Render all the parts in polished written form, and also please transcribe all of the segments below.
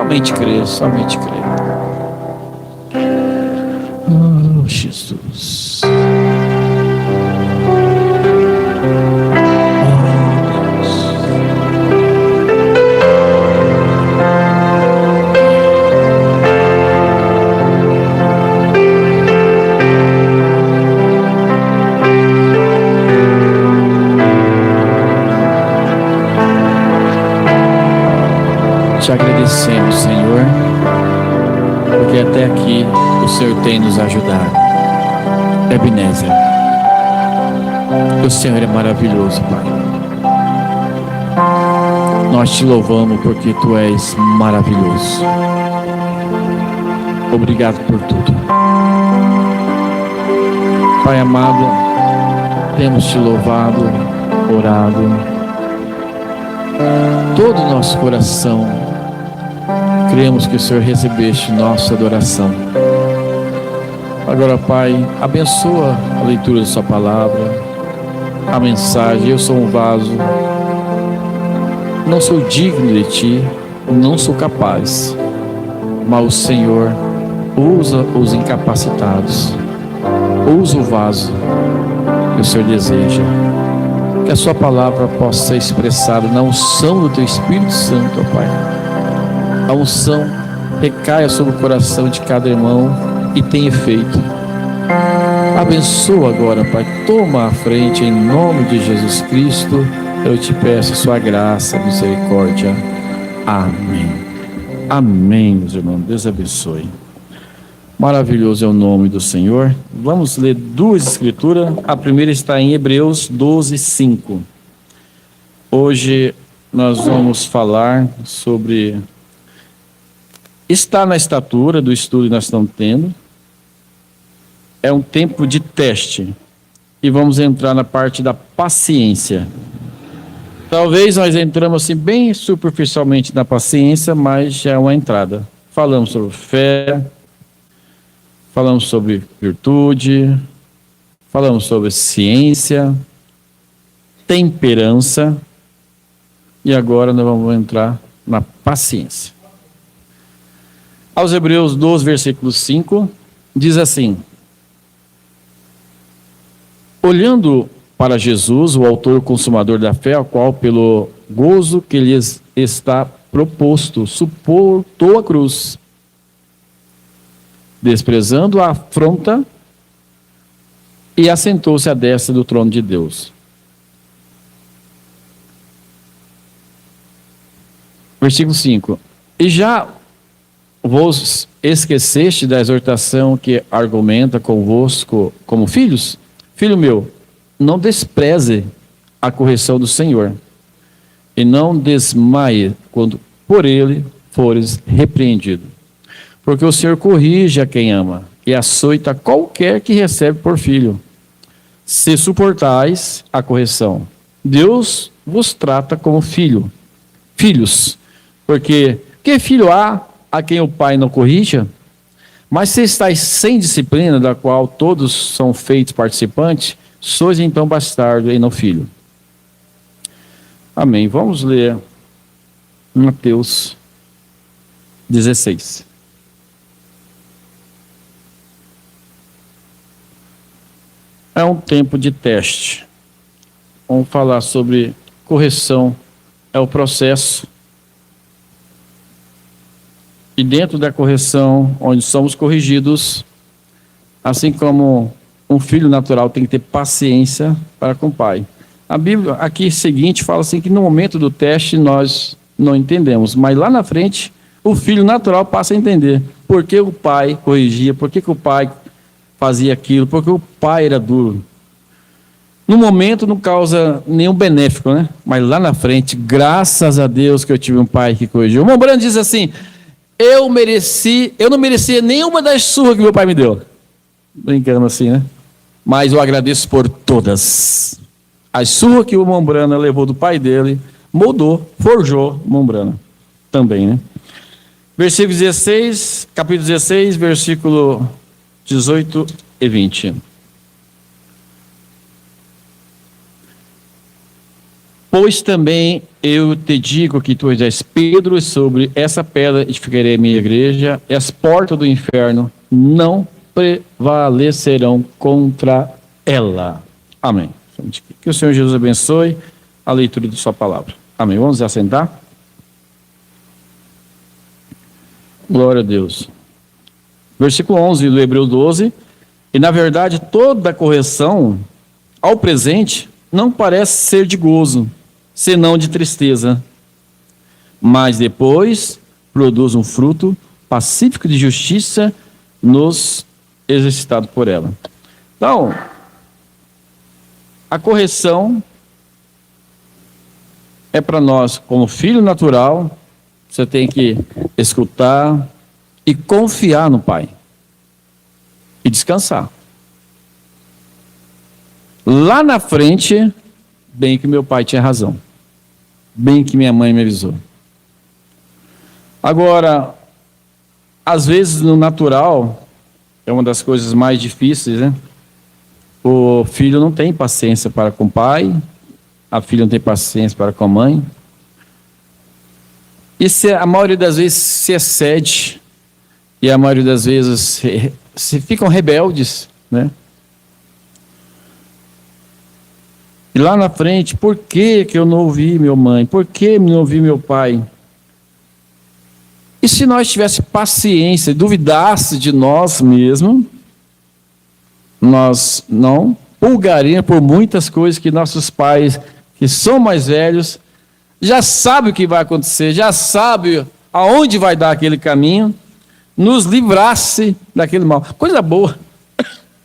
Somente crer, somente crer. Oh, Jesus. Te agradecemos, Senhor, porque até aqui o Senhor tem nos ajudado. Ebenezer, o Senhor é maravilhoso, Pai. Nós te louvamos porque Tu és maravilhoso. Obrigado por tudo. Pai amado, temos te louvado, orado. Todo o nosso coração cremos que o Senhor recebeste nossa adoração. Agora, Pai, abençoa a leitura da Sua palavra, a mensagem. Eu sou um vaso, não sou digno de Ti, não sou capaz, mas o Senhor usa os incapacitados, usa o vaso que o Senhor deseja. Que a Sua palavra possa ser expressada na unção do Teu Espírito Santo, ó Pai. A unção recaia sobre o coração de cada irmão e tem efeito. Abençoa agora, Pai. Toma a frente em nome de Jesus Cristo. Eu te peço a Sua graça, misericórdia. Amém. Amém, meus irmãos. Deus abençoe. Maravilhoso é o nome do Senhor. Vamos ler duas escrituras. A primeira está em Hebreus 12, 5. Hoje nós vamos falar sobre... Está na estatura do estudo que nós estamos tendo. É um tempo de teste. E vamos entrar na parte da paciência. Talvez nós entramos assim bem superficialmente na paciência, mas já é uma entrada. Falamos sobre fé, falamos sobre virtude, falamos sobre ciência, temperança, e agora nós vamos entrar na paciência. Aos Hebreus 12, versículo 5, diz assim: olhando para Jesus, o autor e consumador da fé, ao qual pelo gozo que lhes está proposto, suportou a cruz, desprezando a afronta, e assentou-se à destra do trono de Deus. Versículo 5. E já vos esqueceste da exortação que argumenta convosco como filhos? Filho meu, não despreze a correção do Senhor, e não desmaie quando por ele fores repreendido. Porque o Senhor corrige a quem ama, e açoita qualquer que recebe por filho. Se suportais a correção, Deus vos trata como filhos. Porque que filho há a quem o pai não corrija? Mas se estáis sem disciplina, da qual todos são feitos participantes, sois então bastardo e não filho. Amém. Vamos ler Mateus 16. É um tempo de teste. Vamos falar sobre correção. É o processo. E dentro da correção, onde somos corrigidos, assim como um filho natural tem que ter paciência para com o pai. A Bíblia aqui seguinte fala assim que no momento do teste nós não entendemos, mas lá na frente o filho natural passa a entender por que o pai corrigia, por que o pai fazia aquilo, por que o pai era duro. No momento não causa nenhum benéfico, né? Mas lá na frente, graças a Deus que eu tive um pai que corrigiu. O irmão Brando diz assim: eu não merecia nenhuma das surras que meu pai me deu. Brincando assim, né? Mas eu agradeço por todas. As surras que o Mombrana levou do pai dele, moldou, forjou Mombrana também, né? Versículo 16, capítulo 16, versículo 18 e 20. Pois também eu te digo que tu és Pedro, e sobre essa pedra edificarei a minha igreja, e as portas do inferno não prevalecerão contra ela. Amém. Que o Senhor Jesus abençoe a leitura de sua palavra. Amém. Vamos assentar? Glória a Deus. Versículo 11 do Hebreu 12. E na verdade toda correção ao presente não parece ser de gozo, senão de tristeza. Mas depois produz um fruto pacífico de justiça nos exercitado por ela. Então, a correção é para nós, como filho natural, você tem que escutar e confiar no Pai. E descansar. Lá na frente, bem que meu pai tinha razão. Bem que minha mãe me avisou. Agora, às vezes no natural, é uma das coisas mais difíceis, né? O filho não tem paciência para com o pai, a filha não tem paciência para com a mãe. E a maioria das vezes se excede, e a maioria das vezes se ficam rebeldes, né? E lá na frente, por que eu não ouvi minha mãe? Por que não ouvi meu pai? E se nós tivéssemos paciência, duvidasse de nós mesmos, nós não pulgaríamos por muitas coisas que nossos pais, que são mais velhos, já sabem o que vai acontecer, já sabem aonde vai dar aquele caminho, nos livrasse daquele mal. Coisa boa,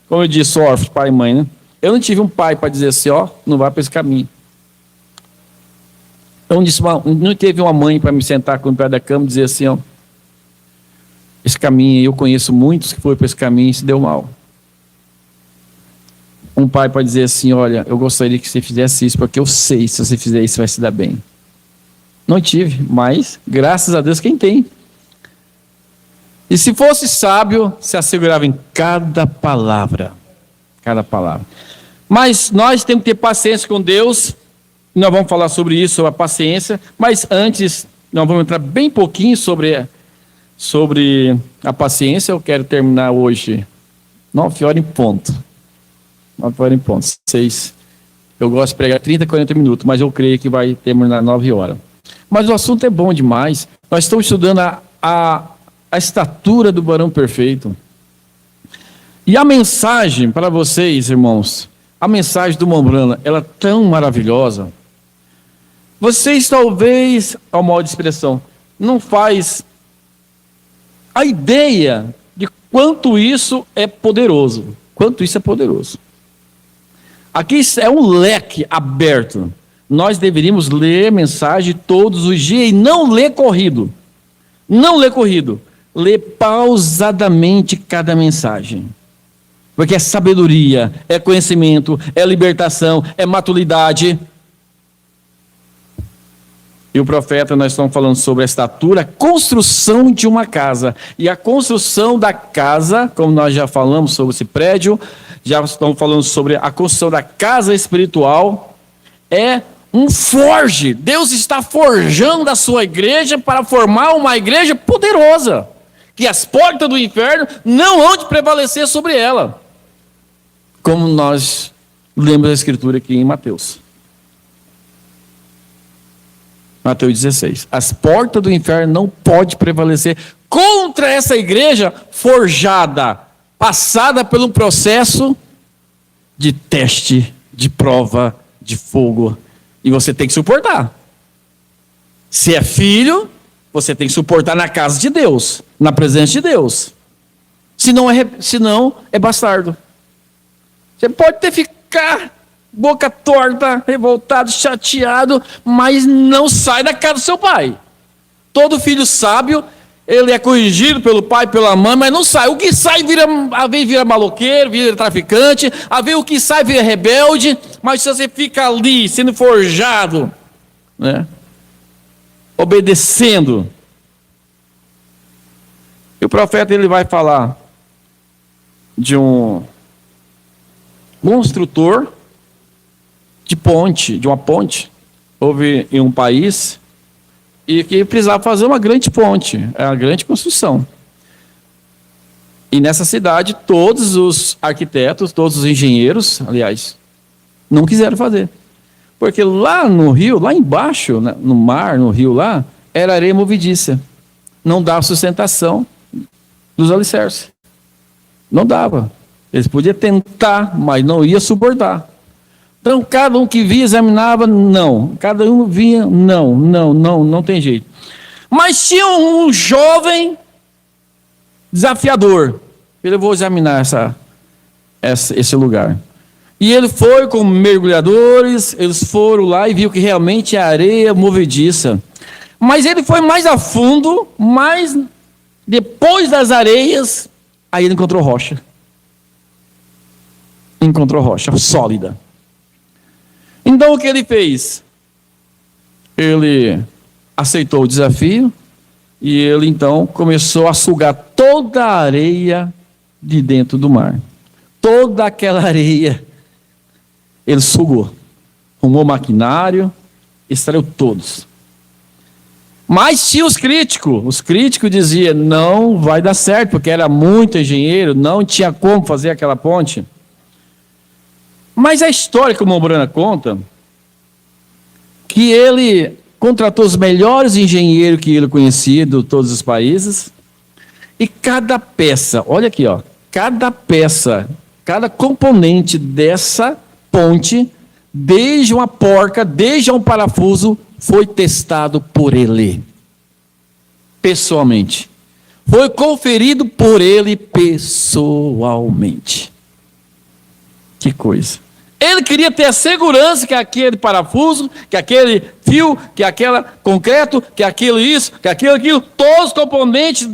como eu disse, órfão, pai e mãe, né? Eu não tive um pai para dizer assim, ó, não vai para esse caminho. Eu não teve uma mãe para me sentar com o pé da cama e dizer assim, ó, esse caminho, eu conheço muitos que foram para esse caminho e se deu mal. Um pai para dizer assim, olha, eu gostaria que você fizesse isso, porque eu sei, se você fizer isso, vai se dar bem. Não tive, mas, graças a Deus, quem tem? E se fosse sábio, se assegurava em cada palavra. Cada palavra. Mas nós temos que ter paciência com Deus. Nós vamos falar sobre isso, sobre a paciência. Mas antes, nós vamos entrar bem pouquinho sobre a paciência. Eu quero terminar hoje 9 horas em ponto. 9 horas em ponto. 6. Eu gosto de pregar 30, 40 minutos, mas eu creio que vai terminar 9 horas. Mas o assunto é bom demais. Nós estamos estudando a estatura do varão perfeito. E a mensagem para vocês, irmãos, a mensagem do Mombrana, ela é tão maravilhosa. Vocês talvez, ao modo de expressão, não faz a ideia de quanto isso é poderoso. Quanto isso é poderoso. Aqui é um leque aberto. Nós deveríamos ler mensagem todos os dias e não ler corrido. Não ler corrido. Ler pausadamente cada mensagem. Porque é sabedoria, é conhecimento, é libertação, é maturidade. E o profeta, nós estamos falando sobre a estatura, a construção de uma casa. E a construção da casa, como nós já falamos sobre esse prédio, já estamos falando sobre a construção da casa espiritual, é um forge. Deus está forjando a sua igreja para formar uma igreja poderosa. Que as portas do inferno não hão de prevalecer sobre ela. Como nós lemos a escritura aqui em Mateus. Mateus 16. As portas do inferno não podem prevalecer contra essa igreja forjada, passada por um processo de teste, de prova, de fogo. E você tem que suportar. Se é filho, você tem que suportar na casa de Deus, na presença de Deus. Senão é bastardo. Você pode ter ficar boca torta, revoltado, chateado, mas não sai da casa do seu pai. Todo filho sábio, ele é corrigido pelo pai, pela mãe, mas não sai. O que sai, às vezes vira maloqueiro, vira traficante, às vezes o que sai vira rebelde, mas se você fica ali, sendo forjado, né, obedecendo. E o profeta, ele vai falar de um construtor de ponte, de uma ponte, houve em um país e que precisava fazer uma grande ponte, uma grande construção. E nessa cidade, todos os arquitetos, todos os engenheiros, aliás, não quiseram fazer. Porque lá no rio, lá embaixo, no mar, no rio lá, era areia movediça. Não dava sustentação dos alicerces. Não dava. Eles podiam tentar, mas não ia suportar. Então, cada um que via, examinava, não. Cada um via, não tem jeito. Mas tinha um jovem desafiador. Ele, eu vou examinar esse lugar. E ele foi com mergulhadores, eles foram lá e viu que realmente é areia movediça. Mas ele foi mais a fundo, mas depois das areias, aí ele encontrou rocha. Encontrou rocha sólida. Então o que ele fez? Ele aceitou o desafio e ele então começou a sugar toda a areia de dentro do mar. Toda aquela areia ele sugou. Arrumou maquinário, extraiu todos. Mas tinha os críticos diziam, não vai dar certo, porque era muito engenheiro, não tinha como fazer aquela ponte. Mas a história que o Mombrana conta, que ele contratou os melhores engenheiros que ele conhecia de todos os países, e cada peça, olha aqui, ó, cada peça, cada componente dessa ponte, desde uma porca, desde um parafuso, foi testado por ele, pessoalmente. Foi conferido por ele pessoalmente. Que coisa. Ele queria ter a segurança que aquele parafuso, que aquele fio, que aquele concreto, que aquilo isso, que aquilo, todos os componentes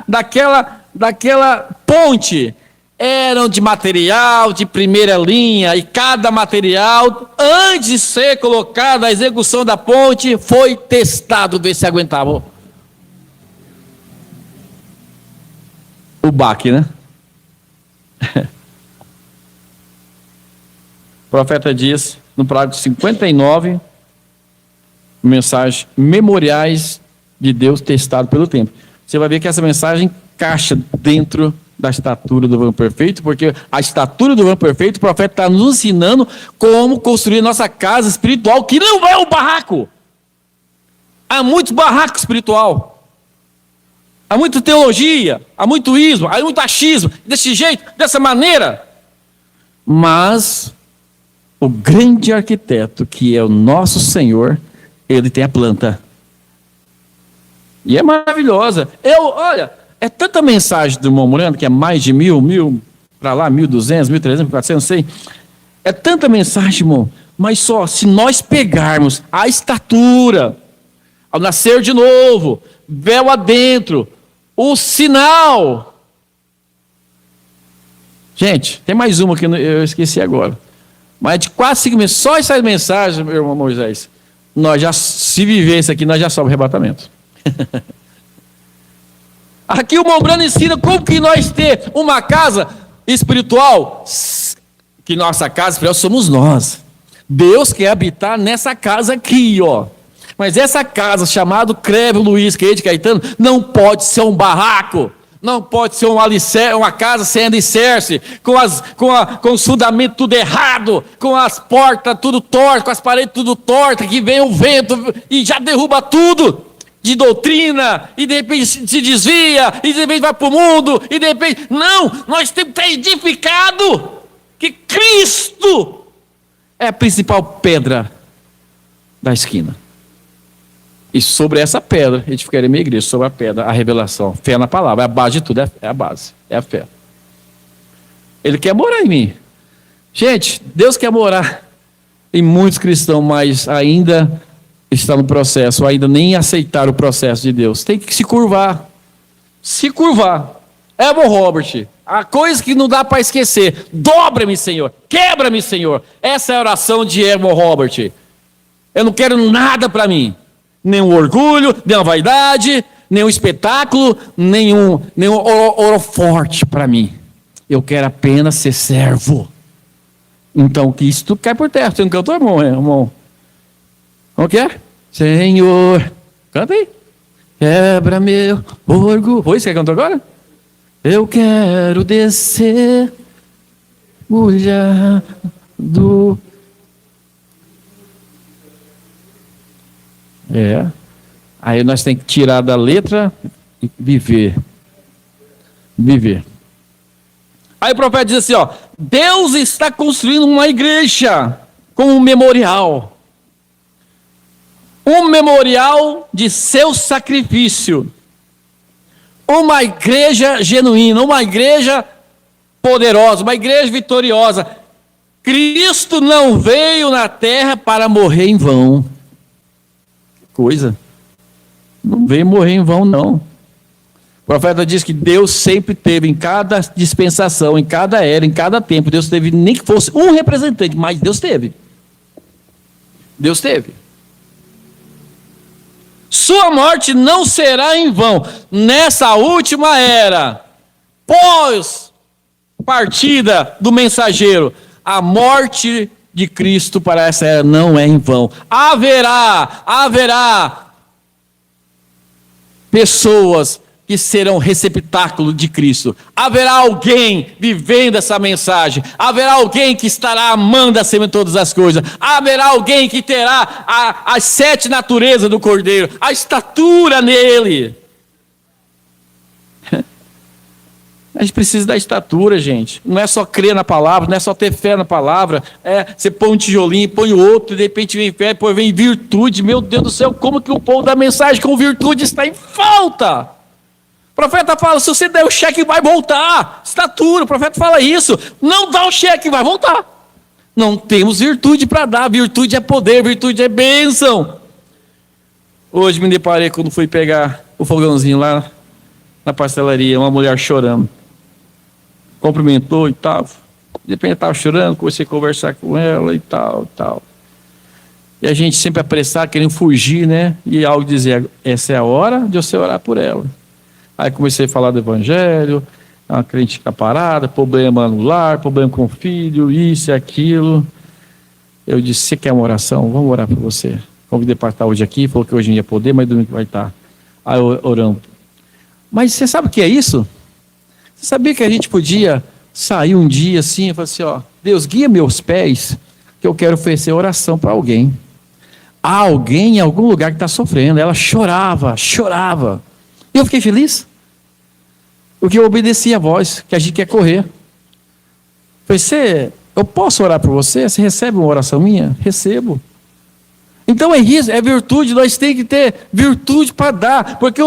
daquela ponte eram de material de primeira linha, e cada material, antes de ser colocado na execução da ponte, foi testado, ver se aguentava o baque, né? O profeta diz, no parágrafo 59, mensagem, memoriais de Deus testado pelo tempo. Você vai ver que essa mensagem encaixa dentro da estatura do varão perfeito, porque a estatura do varão perfeito, o profeta está nos ensinando como construir nossa casa espiritual, que não é um barraco. Há muito barraco espiritual. Há muita teologia, há muito ismo, há muito achismo, desse jeito, dessa maneira. Mas o grande arquiteto, que é o nosso Senhor, ele tem a planta. E é maravilhosa. Olha, é tanta mensagem do irmão Moreno, que é mais de 1.000 para lá, 1.200, 1.300, 1.400, não sei. É tanta mensagem, irmão. Mas só, se nós pegarmos a estatura, ao nascer de novo, véu adentro, o sinal. Gente, tem mais uma que eu esqueci agora. Mas de quase 5 meses, só essa mensagem, meu irmão Moisés, nós já, se viver isso aqui, nós já somos arrebatamento. Aqui o Mombrana ensina como que nós ter uma casa espiritual, que nossa casa espiritual somos nós. Deus quer habitar nessa casa aqui, ó. Mas essa casa, chamada Creve Luiz Queide Caetano, não pode ser um barraco. Não pode ser uma casa sem alicerce, com o fundamento tudo errado, com as portas tudo tortas, com as paredes tudo tortas, que vem o vento e já derruba tudo de doutrina, e de repente se desvia, e de repente vai para o mundo, e de repente... Não, nós temos que estar edificado, que Cristo é a principal pedra da esquina. E sobre essa pedra, edificarei minha igreja, sobre a pedra, a revelação, fé na palavra, é a base de tudo, é a base, é a fé. Ele quer morar em mim. Gente, Deus quer morar em muitos cristãos, mas ainda está no processo, ainda nem aceitaram o processo de Deus. Tem que se curvar. Se curvar. Evan Robert, a coisa que não dá para esquecer, dobra-me, Senhor, quebra-me, Senhor. Essa é a oração de Evan Robert. Eu não quero nada para mim. Nenhum orgulho, nenhuma vaidade, nenhum espetáculo, nenhum holoforte para mim. Eu quero apenas ser servo. Então, que isso tudo cai por terra. Você não cantou, irmão? Como que é? Senhor, canta aí. Quebra meu orgulho. Foi isso que cantou agora? Eu quero descer, molhado. Aí nós temos que tirar da letra e viver. Viver. Aí o profeta diz assim, ó, Deus está construindo uma igreja como um memorial. Um memorial de seu sacrifício. Uma igreja genuína, uma igreja poderosa, uma igreja vitoriosa. Cristo não veio na terra para morrer em vão. Que coisa. Não veio morrer em vão, não. O profeta diz que Deus sempre teve em cada dispensação, em cada era, em cada tempo. Deus teve, nem que fosse um representante, mas Deus teve. Deus teve. Sua morte não será em vão. Nessa última era, pós partida do mensageiro, a morte de Cristo para essa era não é em vão. Haverá pessoas que serão receptáculo de Cristo. Haverá alguém vivendo essa mensagem. Haverá alguém que estará amando acima de todas as coisas. Haverá alguém que terá as 7 naturezas do Cordeiro, a estatura nele. A gente precisa da estatura, gente. Não é só crer na palavra, não é só ter fé na palavra. Você põe um tijolinho, põe o outro, de repente vem fé, depois vem virtude. Meu Deus do céu, como que o povo da mensagem com virtude está em falta? O profeta fala, se você der o cheque vai voltar. Estatura, o profeta fala isso. Não dá o cheque, vai voltar. Não temos virtude para dar. Virtude é poder, virtude é bênção. Hoje me deparei quando fui pegar o fogãozinho lá na pastelaria, uma mulher chorando. Cumprimentou e tal. De repente estava chorando, comecei a conversar com ela e tal. E a gente sempre apressado, querendo fugir, né? E algo dizer, essa é a hora de você orar por ela. Aí comecei a falar do evangelho, uma crente fica parada, problema no lar, problema com o filho, isso e aquilo. Eu disse, você quer uma oração? Vamos orar por você. Convidei para estar hoje aqui, falou que hoje não ia poder, mas domingo vai estar. Aí oramos. Mas você sabe o que é isso? Você sabia que a gente podia sair um dia assim e falar assim, ó, Deus guia meus pés, que eu quero oferecer oração para alguém. Há alguém em algum lugar que está sofrendo. Ela chorava. E eu fiquei feliz. Porque eu obedeci a voz, que a gente quer correr. Falei, eu posso orar por você? Você recebe uma oração minha? Recebo. Então é isso, é virtude, nós temos que ter virtude para dar, porque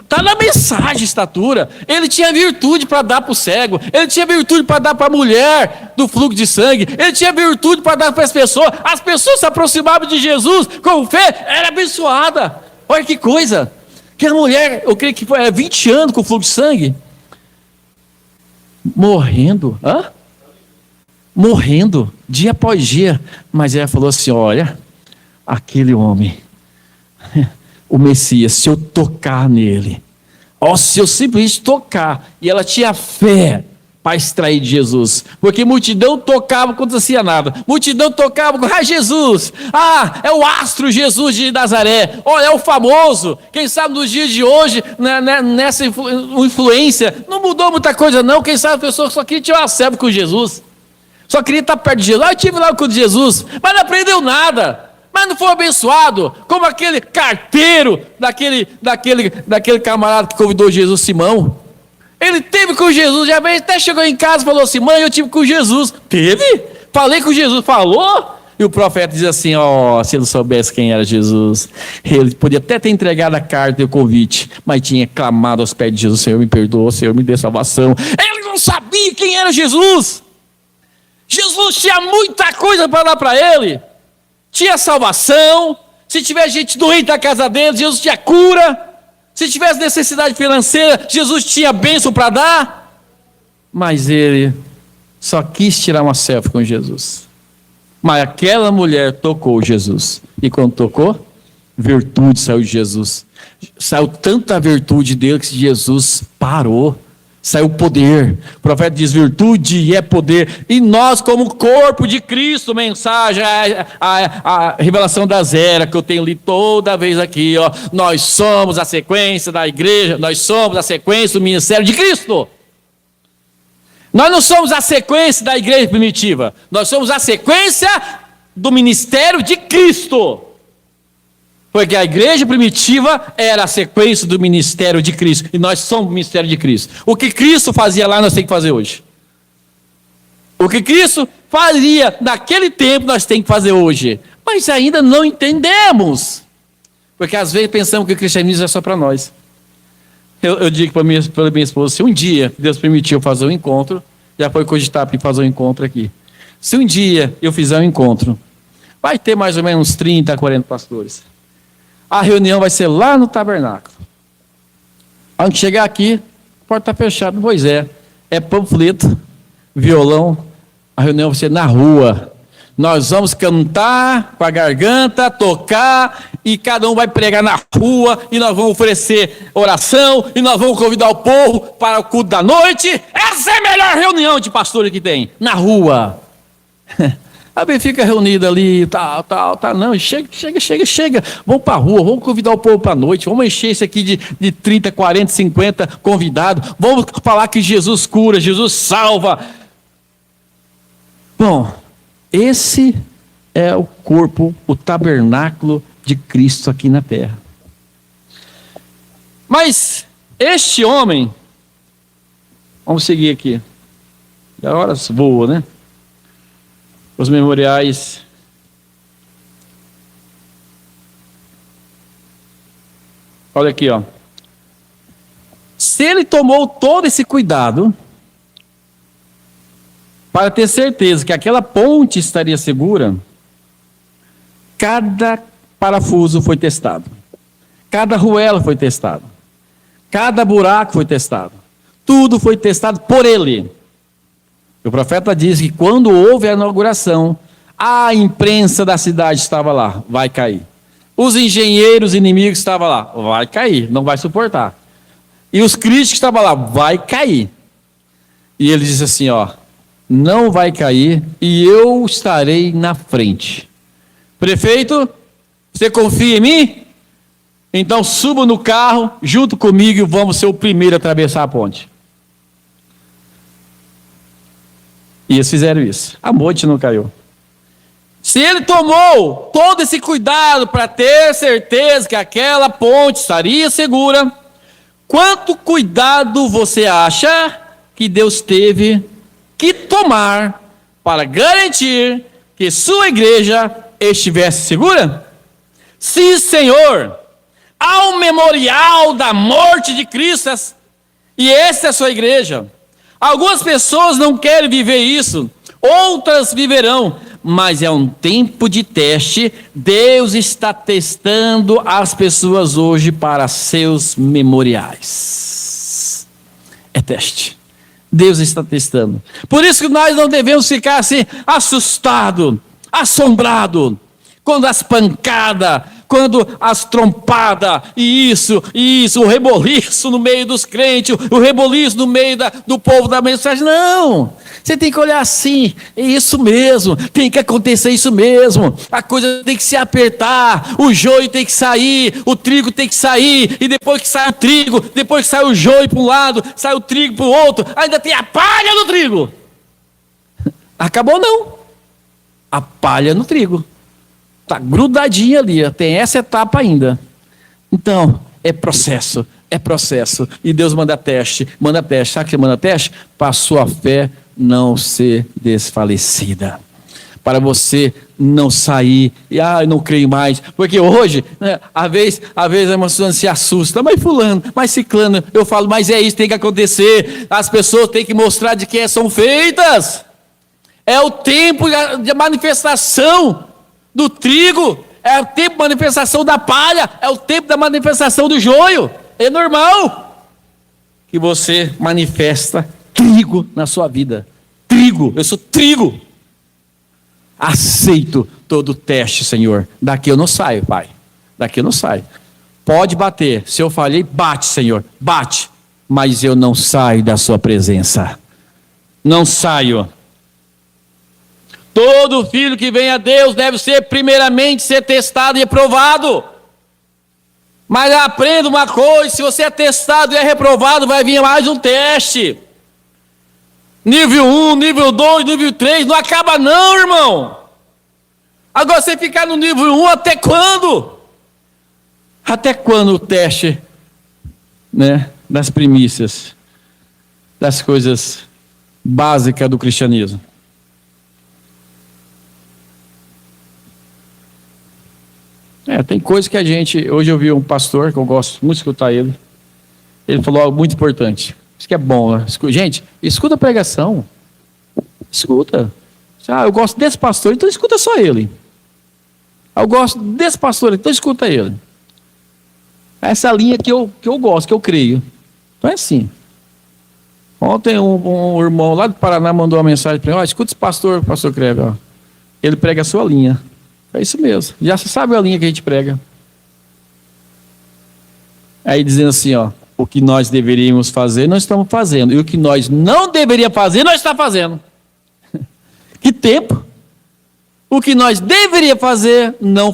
está na mensagem estatura, ele tinha virtude para dar para o cego, ele tinha virtude para dar para a mulher do fluxo de sangue, ele tinha virtude para dar para as pessoas se aproximavam de Jesus com fé, era abençoada. Olha que coisa, que a mulher, eu creio que foi 20 anos com fluxo de sangue, morrendo, dia após dia, mas ela falou assim, olha, aquele homem, o Messias, se eu tocar nele, se eu simplesmente tocar, e ela tinha fé para extrair de Jesus, porque multidão tocava quando não fazia nada, multidão tocava, Jesus, é o astro Jesus de Nazaré, olha, é o famoso, quem sabe nos dias de hoje, nessa influência, não mudou muita coisa não, quem sabe a pessoa só queria tirar uma selfie com Jesus, só queria estar perto de Jesus, eu estive lá com Jesus, mas não aprendeu nada, mas não foi abençoado, como aquele carteiro daquele camarada que convidou Jesus, Simão. Ele teve com Jesus, já até chegou em casa e falou assim, mãe, eu tive com Jesus. Teve? Falei com Jesus, falou? E o profeta diz assim, se ele soubesse quem era Jesus, ele podia até ter entregado a carta e o convite, mas tinha clamado aos pés de Jesus, Senhor me perdoa, Senhor me dê salvação. Ele não sabia quem era Jesus. Jesus tinha muita coisa para dar para ele. Tinha salvação, se tiver gente doente na casa dele, Jesus tinha cura, se tivesse necessidade financeira, Jesus tinha bênção para dar, mas ele só quis tirar uma selfie com Jesus. Mas aquela mulher tocou Jesus, e quando tocou, virtude saiu de Jesus, saiu tanta virtude dele que Jesus parou, Saiu poder. O profeta diz: virtude é poder. E nós, como corpo de Cristo, mensagem, a revelação das eras, que eu tenho lido toda vez aqui, ó, nós somos a sequência da igreja, nós somos a sequência do ministério de Cristo. Nós não somos a sequência da igreja primitiva, nós somos a sequência do ministério de Cristo. Porque a igreja primitiva era a sequência do ministério de Cristo. E nós somos o ministério de Cristo. O que Cristo fazia lá, nós temos que fazer hoje. O que Cristo fazia naquele tempo, nós temos que fazer hoje. Mas ainda não entendemos. Porque às vezes pensamos que o cristianismo é só para nós. Eu digo para minha esposa, se um dia Deus permitiu fazer um encontro, já foi cogitar para fazer um encontro aqui. Se um dia eu fizer um encontro, vai ter mais ou menos uns 30, 40 pastores. A reunião vai ser lá no tabernáculo. Antes de chegar aqui, a porta está fechada. Pois é panfleto, violão, a reunião vai ser na rua. Nós vamos cantar com a garganta, tocar, e cada um vai pregar na rua, e nós vamos oferecer oração, e nós vamos convidar o povo para o culto da noite. Essa é a melhor reunião de pastor que tem, na rua. A bem fica reunida ali, tal, não, chega. Vamos para a rua, vamos convidar o povo para a noite, vamos encher isso aqui de 30, 40, 50 convidados, vamos falar que Jesus cura, Jesus salva. Bom, esse é o corpo, o tabernáculo de Cristo aqui na terra. Mas este homem, vamos seguir aqui, e a hora voa, né? Os memoriais. Olha aqui, ó. Se ele tomou todo esse cuidado para ter certeza que aquela ponte estaria segura, cada parafuso foi testado, cada arruela foi testado, cada buraco foi testado, tudo foi testado por ele. O profeta diz que quando houve a inauguração, a imprensa da cidade estava lá, vai cair. Os engenheiros inimigos estavam lá, vai cair, não vai suportar. E os críticos estavam lá, vai cair. E ele disse assim, ó, não vai cair e eu estarei na frente. Prefeito, você confia em mim? Então suba no carro, junto comigo, e vamos ser o primeiro a atravessar a ponte. E eles fizeram isso. A ponte não caiu. Se ele tomou todo esse cuidado para ter certeza que aquela ponte estaria segura, quanto cuidado você acha que Deus teve que tomar para garantir que sua igreja estivesse segura? Sim, Senhor. Há um memorial da morte de Cristo, e essa é a sua igreja. Algumas pessoas não querem viver isso, outras viverão, mas é um tempo de teste. Deus está testando as pessoas hoje para seus memoriais. É teste. Deus está testando. Por isso que nós não devemos ficar assim, assustado, assombrado, quando as pancadas, quando as trompadas, e isso, o reboliço no meio dos crentes, o reboliço no meio do povo da mensagem. Não, você tem que olhar assim, é isso mesmo, tem que acontecer isso mesmo, a coisa tem que se apertar, o joio tem que sair, o trigo tem que sair, e depois que sai o trigo, depois que sai o joio para um lado, sai o trigo para o outro, ainda tem a palha no trigo. Acabou não, a palha no trigo. Está grudadinha ali, tem essa etapa ainda. Então, é processo. E Deus manda teste. Sabe o que manda teste? Para a sua fé não ser desfalecida. Para você não sair, eu não creio mais. Porque hoje, né, às vezes a pessoa se assusta, mas fulano, mas ciclano, eu falo, mas é isso, tem que acontecer. As pessoas têm que mostrar de que são feitas. É o tempo de manifestação do trigo, é o tempo de manifestação da palha, é o tempo da manifestação do joio. É normal que você manifesta trigo na sua vida. Trigo, eu sou trigo. Aceito todo o teste, Senhor. Daqui eu não saio, Pai. Daqui eu não saio. Pode bater. Se eu falhei, bate, Senhor. Bate. mas eu não saio da sua presença. Não saio. Todo filho que vem a Deus deve primeiramente ser testado e reprovado. Mas aprenda uma coisa: se você é testado e é reprovado, vai vir mais um teste. Nível 1, nível 2, nível 3, não acaba não, irmão. Agora você ficar no nível 1 até quando? Até quando o teste, né, das primícias, das coisas básicas do cristianismo? Tem coisa que a gente... Hoje eu vi um pastor, que eu gosto muito de escutar ele. Ele falou algo muito importante. Isso que é bom, né? Gente, escuta a pregação. Escuta. Eu gosto desse pastor, então escuta só ele. Eu gosto desse pastor, então escuta ele. Essa linha que eu gosto, que eu creio. Então é assim. Ontem um irmão lá do Paraná mandou uma mensagem para mim: escuta esse pastor Creve, ele prega a sua linha. É isso mesmo, já se sabe a linha que a gente prega. Aí dizendo assim, o que nós deveríamos fazer, nós estamos fazendo, e o que nós não deveríamos fazer, nós estamos fazendo. Que tempo! O que nós deveríamos fazer, não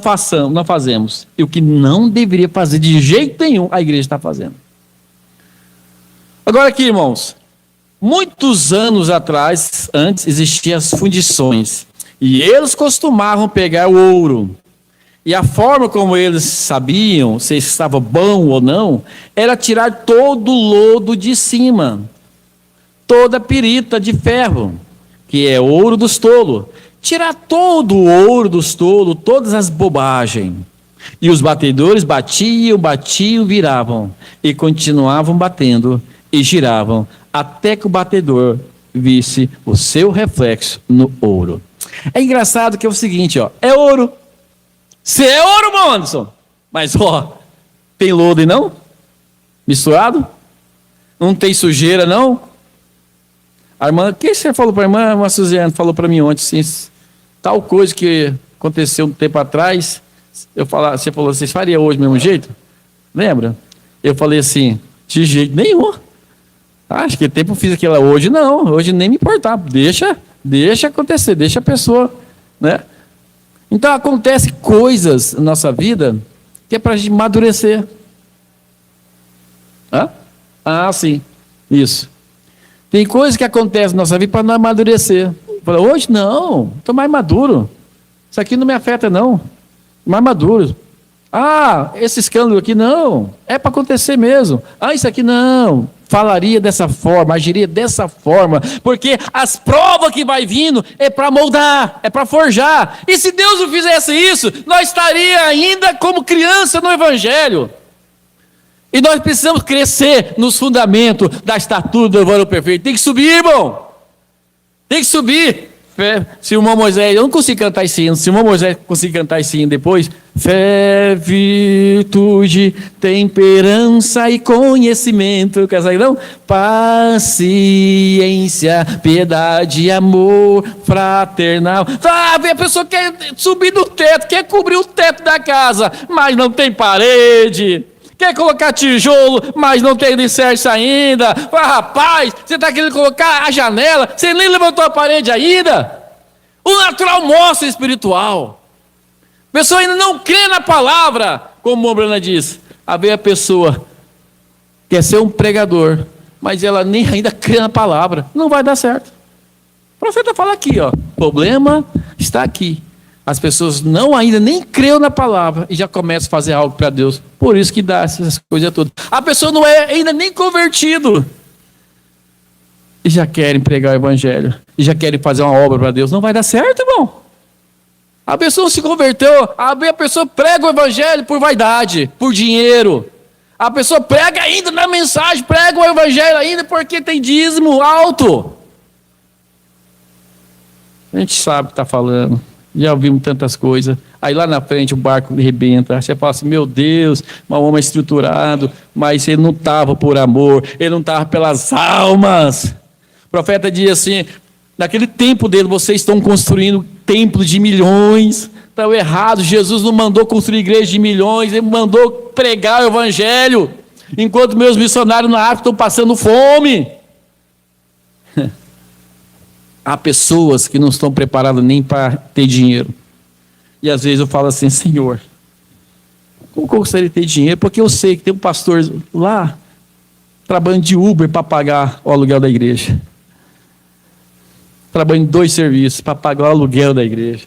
fazemos. E o que não deveria fazer de jeito nenhum, a igreja está fazendo. Agora aqui, irmãos, muitos anos atrás, antes, existiam as fundições. E eles costumavam pegar o ouro. E a forma como eles sabiam se estava bom ou não, era tirar todo o lodo de cima. Toda a pirita de ferro, que é ouro dos tolos. Tirar todo o ouro dos tolos, todas as bobagens. E os batedores batiam, viravam. E continuavam batendo e giravam, até que o batedor visse o seu reflexo no ouro. É engraçado que é o seguinte, é ouro. Você é ouro, irmão Anderson. Mas, tem lodo e não? Misturado? Não tem sujeira, não? A irmã, o que você falou para a irmã? A irmã Suzana falou para mim ontem, assim, tal coisa que aconteceu um tempo atrás. Você falou, vocês fariam hoje do mesmo jeito? Lembra? Eu falei assim, de jeito nenhum. Acho que tempo eu fiz aquilo hoje, não. Hoje nem me importava. Deixa acontecer, deixa a pessoa, né? Então acontece coisas na nossa vida que é para a gente amadurecer. Sim, isso. Tem coisas que acontecem na nossa vida para não amadurecer. Fala, hoje não, estou mais maduro. Isso aqui não me afeta não. Mais maduro. Esse escândalo aqui não, é para acontecer mesmo. Isso aqui não. Falaria dessa forma, agiria dessa forma, porque as provas que vai vindo é para moldar, é para forjar. E se Deus não fizesse isso, nós estaríamos ainda como criança no Evangelho. E nós precisamos crescer nos fundamentos da estatura do varão perfeito. Tem que subir, irmão. Tem que subir. Se o irmão Moisés, eu não consigo cantar esse hino, se o irmão Moisés conseguir cantar esse hino depois, fé, virtude, temperança e conhecimento, quer saber não? Paciência, piedade, amor fraternal. A pessoa quer subir no teto, quer cobrir o teto da casa, mas não tem parede. Quer colocar tijolo, mas não tem alicerce ainda. Rapaz, você está querendo colocar a janela, você nem levantou a parede ainda. O natural mostra o espiritual. A pessoa ainda não crê na palavra, como a Bruna diz. A pessoa quer ser um pregador, mas ela nem ainda crê na palavra. Não vai dar certo. O profeta fala aqui, o problema está aqui. As pessoas ainda nem creem na palavra e já começam a fazer algo para Deus. Por isso que dá essas coisas todas. A pessoa não é ainda nem convertido. E já querem pregar o evangelho. E já querem fazer uma obra para Deus. Não vai dar certo, irmão. A pessoa se converteu. A pessoa prega o evangelho por vaidade, por dinheiro. A pessoa prega ainda na mensagem, prega o evangelho ainda porque tem dízimo alto. A gente sabe o que está falando. Já ouvimos tantas coisas. Aí lá na frente o barco rebenta. Você fala assim, meu Deus, um homem estruturado, mas ele não estava por amor, ele não estava pelas almas. O profeta diz assim, naquele tempo dele, vocês estão construindo templos de milhões. Estão errados. Jesus não mandou construir igreja de milhões, ele mandou pregar o evangelho. enquanto meus missionários na África estão passando fome. Há pessoas que não estão preparadas nem para ter dinheiro. E às vezes eu falo assim, Senhor, como que eu gostaria de ter dinheiro? Porque eu sei que tem um pastor lá trabalhando de Uber para pagar o aluguel da igreja. Trabalhando em 2 serviços para pagar o aluguel da igreja.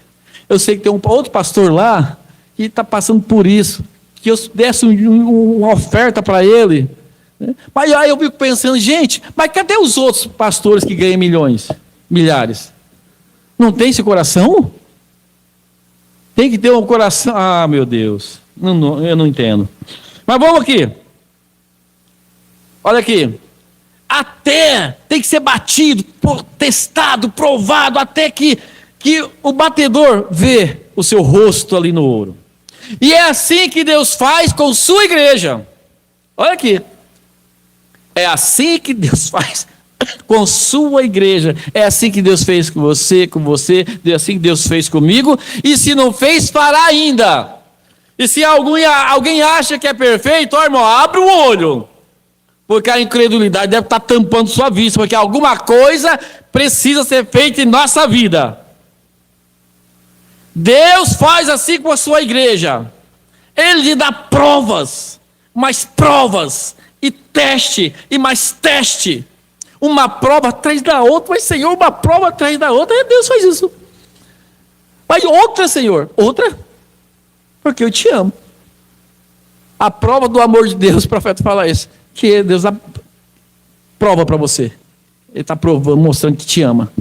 Eu sei que tem um outro pastor lá que está passando por isso. Que eu desse uma oferta para ele. Mas aí eu fico pensando, gente, mas cadê os outros pastores que ganham milhões, milhares? Não tem esse coração? Tem que ter um coração. Ah, meu Deus. Eu não entendo. Mas vamos aqui. Olha aqui. Até tem que ser batido, testado, provado, até que o batedor vê o seu rosto ali no ouro. E é assim que Deus faz com sua igreja. Olha aqui. É assim que Deus faz com sua igreja. É assim que Deus fez com você, é assim que Deus fez comigo. E se não fez, fará ainda. E se alguém acha que é perfeito, ó, irmão, abre o olho. Porque a incredulidade deve estar tampando sua vista, porque alguma coisa precisa ser feita em nossa vida. Deus faz assim com a sua igreja. Ele lhe dá provas, mais provas, e teste, e mais teste. Uma prova atrás da outra, mas Senhor, uma prova atrás da outra, Deus faz isso. Mas outra, Senhor, outra, porque eu te amo. A prova do amor de Deus, o profeta fala isso, que Deus dá prova para você. Ele está provando, mostrando que te ama.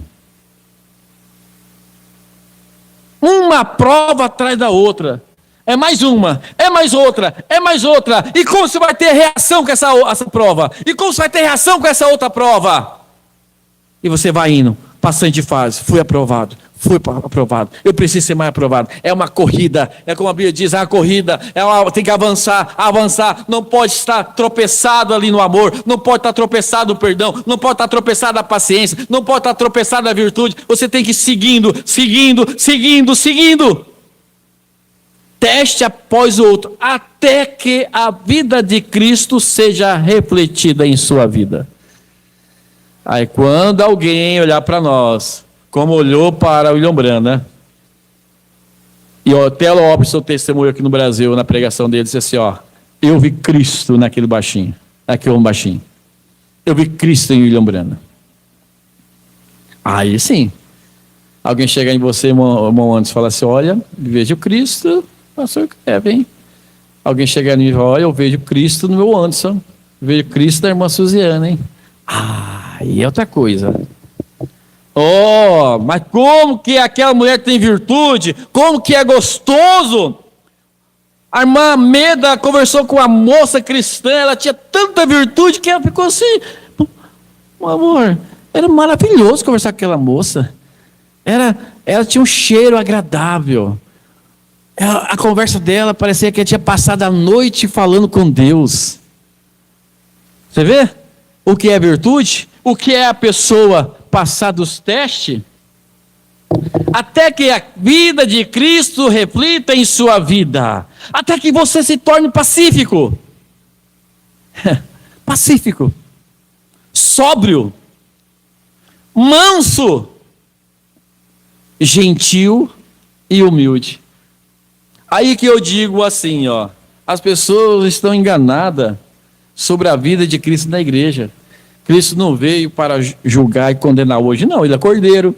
Uma prova atrás da outra. É mais uma, é mais outra, é mais outra. E como você vai ter reação com essa prova? E como você vai ter reação com essa outra prova? E você vai indo, passando de fase. Fui aprovado. Eu preciso ser mais aprovado. É uma corrida, é como a Bíblia diz, é uma corrida. Tem que avançar. Não pode estar tropeçado ali no amor. Não pode estar tropeçado no perdão. Não pode estar tropeçado na paciência. Não pode estar tropeçado na virtude. Você tem que ir seguindo. Teste após o outro, até que a vida de Cristo seja refletida em sua vida. Aí quando alguém olhar para nós, como olhou para o William Branham, né? E o Telo Opes, seu testemunho aqui no Brasil, na pregação dele, disse assim, ó, eu vi Cristo naquele baixinho, naquele homem baixinho. Eu vi Cristo em William Branham. Aí sim, alguém chegar em você, irmão Anderson, e falar assim, olha, veja o Cristo, pastor Kevin. Alguém chegar em mim e falar, olha, eu vejo Cristo no meu Anderson, vejo Cristo na irmã Suziana, hein? Aí é outra coisa. Oh, mas como que aquela mulher tem virtude? Como que é gostoso? A irmã Meda conversou com a moça cristã, ela tinha tanta virtude que ela ficou assim, meu amor, era maravilhoso conversar com aquela moça. Ela tinha um cheiro agradável. A conversa dela parecia que ela tinha passado a noite falando com Deus. Você vê? O que é virtude? O que é a pessoa passar dos testes? Até que a vida de Cristo reflita em sua vida. Até que você se torne pacífico. Pacífico. Sóbrio. Manso. Gentil e humilde. Aí que eu digo assim, ó, as pessoas estão enganadas sobre a vida de Cristo na igreja. Cristo não veio para julgar e condenar hoje, não, ele é cordeiro.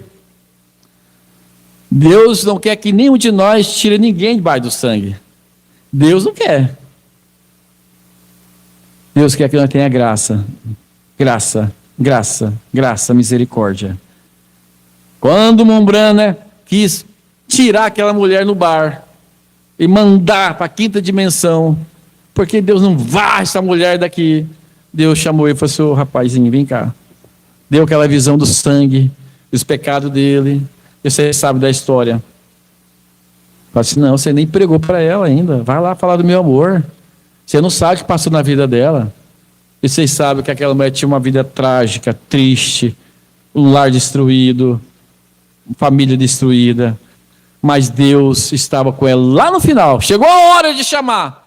Deus não quer que nenhum de nós tire ninguém debaixo do sangue. Deus não quer. Deus quer que nós tenha graça, misericórdia. Quando Mombrana quis tirar aquela mulher no bar e mandar para a 5ª dimensão, porque Deus não vai essa mulher daqui, Deus chamou ele e falou assim, ô rapazinho, vem cá. Deu aquela visão do sangue, dos pecados dele, e você sabe da história. Falei assim, não, você nem pregou para ela ainda, vai lá falar do meu amor. Você não sabe o que passou na vida dela. E vocês sabem que aquela mulher tinha uma vida trágica, triste, um lar destruído, família destruída. Mas Deus estava com ela lá no final. Chegou a hora de chamar.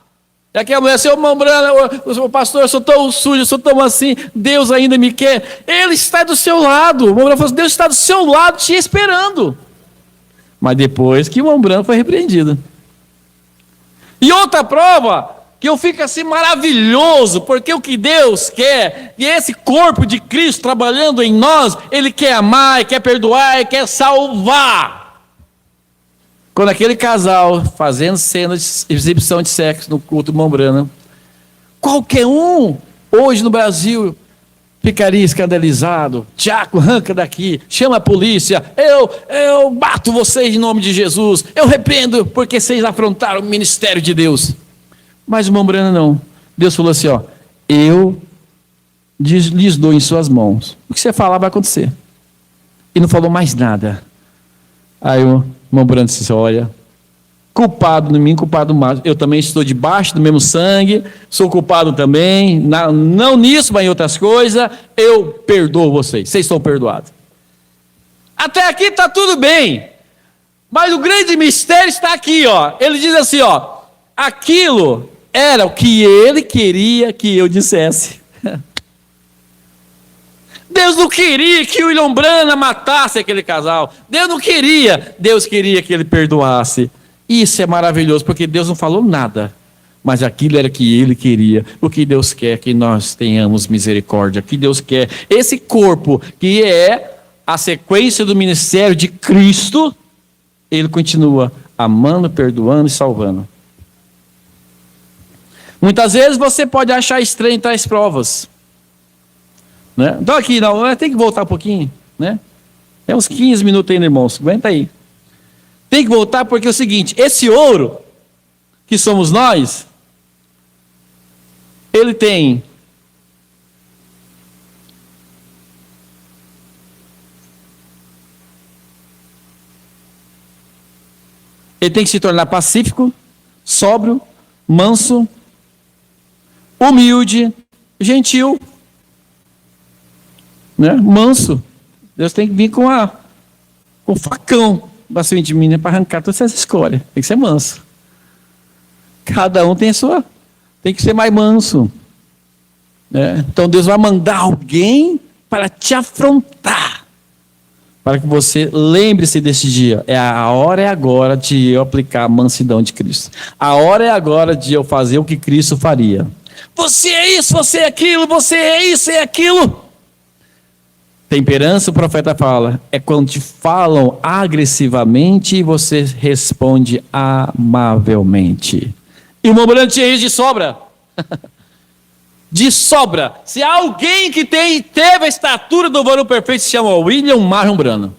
É aquela mulher, seu irmão Brana, o pastor, eu sou tão sujo, eu sou tão assim, Deus ainda me quer. Ele está do seu lado. O irmão Brana falou assim, Deus está do seu lado te esperando. Mas depois que o irmão Brana foi repreendido. E outra prova, que eu fico assim maravilhoso, porque o que Deus quer, e esse corpo de Cristo trabalhando em nós, Ele quer amar, Ele quer perdoar, Ele quer salvar. Quando aquele casal, fazendo cena de exibição de sexo no culto do irmão Brana, qualquer um, hoje no Brasil, ficaria escandalizado. Tiago, arranca daqui, chama a polícia, eu bato vocês em nome de Jesus, eu repreendo porque vocês afrontaram o ministério de Deus. Mas o irmão Brana não. Deus falou assim, ó, eu lhes dou em suas mãos. O que você falar vai acontecer. E não falou mais nada. Aí o irmão Brana disse, olha, culpado em mim, culpado mais. Eu também estou debaixo do mesmo sangue, sou culpado também, não nisso, mas em outras coisas, eu perdoo vocês estão perdoados. Até aqui está tudo bem, mas o grande mistério está aqui, ó. Ele diz assim, ó, aquilo era o que ele queria que eu dissesse. Deus não queria que o William Brana matasse aquele casal. Deus não queria. Deus queria que ele perdoasse. Isso é maravilhoso, porque Deus não falou nada. Mas aquilo era que Ele queria. O que Deus quer é que nós tenhamos misericórdia. O que Deus quer. Esse corpo, que é a sequência do ministério de Cristo, Ele continua amando, perdoando e salvando. Muitas vezes você pode achar estranho tais provas. Né? Então aqui, não, tem que voltar um pouquinho, né? Tem uns 15 minutos ainda, irmãos, aguenta aí. Tem que voltar porque é o seguinte, esse ouro, que somos nós, ele tem que se tornar pacífico, sóbrio, manso, humilde, gentil, né? Manso. Deus tem que vir com o facão bastante de mim, né? Para arrancar toda essa escória. Tem que ser manso. Cada um tem a sua. Tem que ser mais manso. Né? Então Deus vai mandar alguém para te afrontar. Para que você lembre-se desse dia. A hora é agora de eu aplicar a mansidão de Cristo. A hora é agora de eu fazer o que Cristo faria. Você é isso, você é aquilo, você é isso, é aquilo. Temperança, o profeta fala, é quando te falam agressivamente e você responde amavelmente. E o irmão Brana tinha isso de sobra. De sobra. Se há alguém que teve a estatura do varão perfeito, se chama William Marlon Brana. O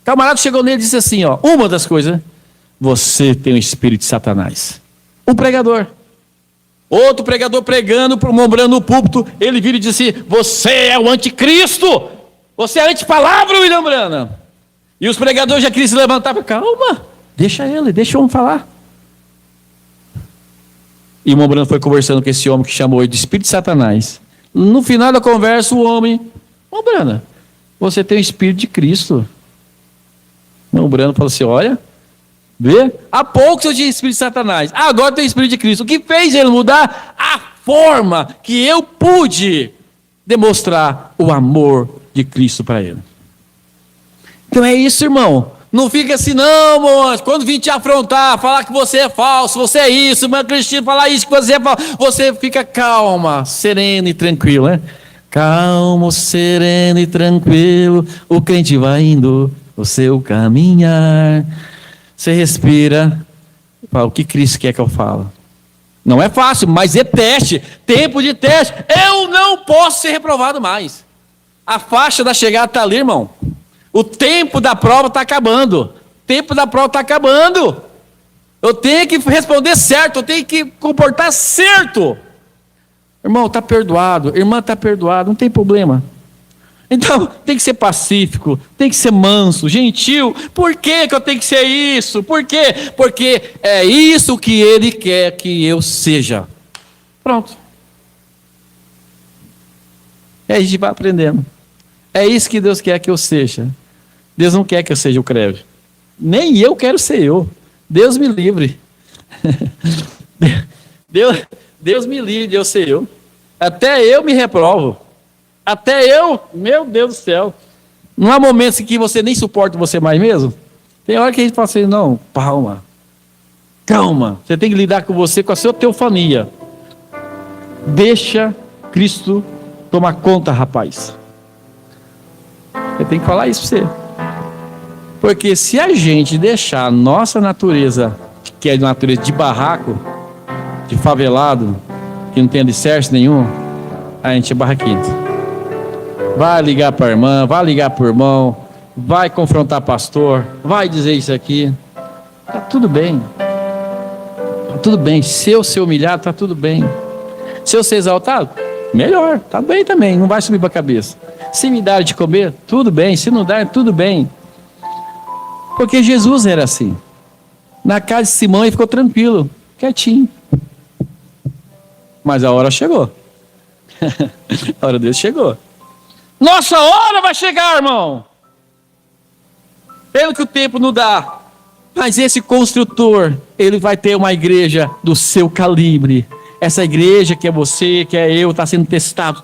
camarada chegou nele e disse assim, ó, uma das coisas, você tem o espírito de Satanás. Um pregador. Outro pregador pregando para o irmão Brana no púlpito, ele vira e diz assim, você é o anticristo, você é a antipalavra, William Brana. E os pregadores já queriam se levantar, calma, deixa o homem falar. E o irmão Brana foi conversando com esse homem que chamou ele de espírito de Satanás. No final da conversa, o homem, irmão Brana, você tem o espírito de Cristo. O irmão Brana falou assim, olha, vê? Há pouco eu tinha espírito de Satanás, agora tem o espírito de Cristo. O que fez ele mudar? A forma que eu pude demonstrar o amor de Cristo para ele. Então é isso, irmão. Não fica assim, não, moço. Quando vim te afrontar, falar que você é falso, você é isso, mas Cristina falar isso que você é falso, você fica calma, sereno e tranquilo, né? Calmo, sereno e tranquilo, o crente vai indo o seu caminhar. Você respira, fala, o que Cristo quer que eu fale? Não é fácil, mas é teste, tempo de teste. Eu não posso ser reprovado mais. A faixa da chegada está ali, irmão. O tempo da prova está acabando. O tempo da prova está acabando. Eu tenho que responder certo, eu tenho que comportar certo. Irmão, está perdoado, irmã está perdoada, não tem problema. Então, tem que ser pacífico, tem que ser manso, gentil. Por que eu tenho que ser isso? Por quê? Porque é isso que Ele quer que eu seja. Pronto. E aí a gente vai aprendendo. É isso que Deus quer que eu seja. Deus não quer que eu seja o crente. Nem eu quero ser eu. Deus me livre. Deus me livre de eu ser eu. Até eu me reprovo. Até eu, meu Deus do céu. Não há momentos em que você nem suporta você mais mesmo? Tem hora que a gente fala assim, não, calma. Você tem que lidar com você, com a sua teofania. Deixa Cristo tomar conta, rapaz. Eu tenho que falar isso para você. Porque se a gente deixar a nossa natureza, que é a natureza de barraco, de favelado, que não tem alicerce nenhum, a gente é barraquinho. Vai ligar para a irmã, vai ligar para o irmão, vai confrontar pastor, vai dizer isso aqui. Tá tudo bem. Tá tudo bem. Se eu ser humilhado, tá tudo bem. Se eu ser exaltado, melhor. Tá bem também, não vai subir para a cabeça. Se me dar de comer, tudo bem. Se não der, tudo bem. Porque Jesus era assim. Na casa de Simão ele ficou tranquilo, quietinho. Mas a hora chegou. A hora dele chegou. Nossa hora vai chegar, irmão. Pelo que o tempo não dá. Mas esse construtor, ele vai ter uma igreja do seu calibre. Essa igreja que é você, que é eu, está sendo testado.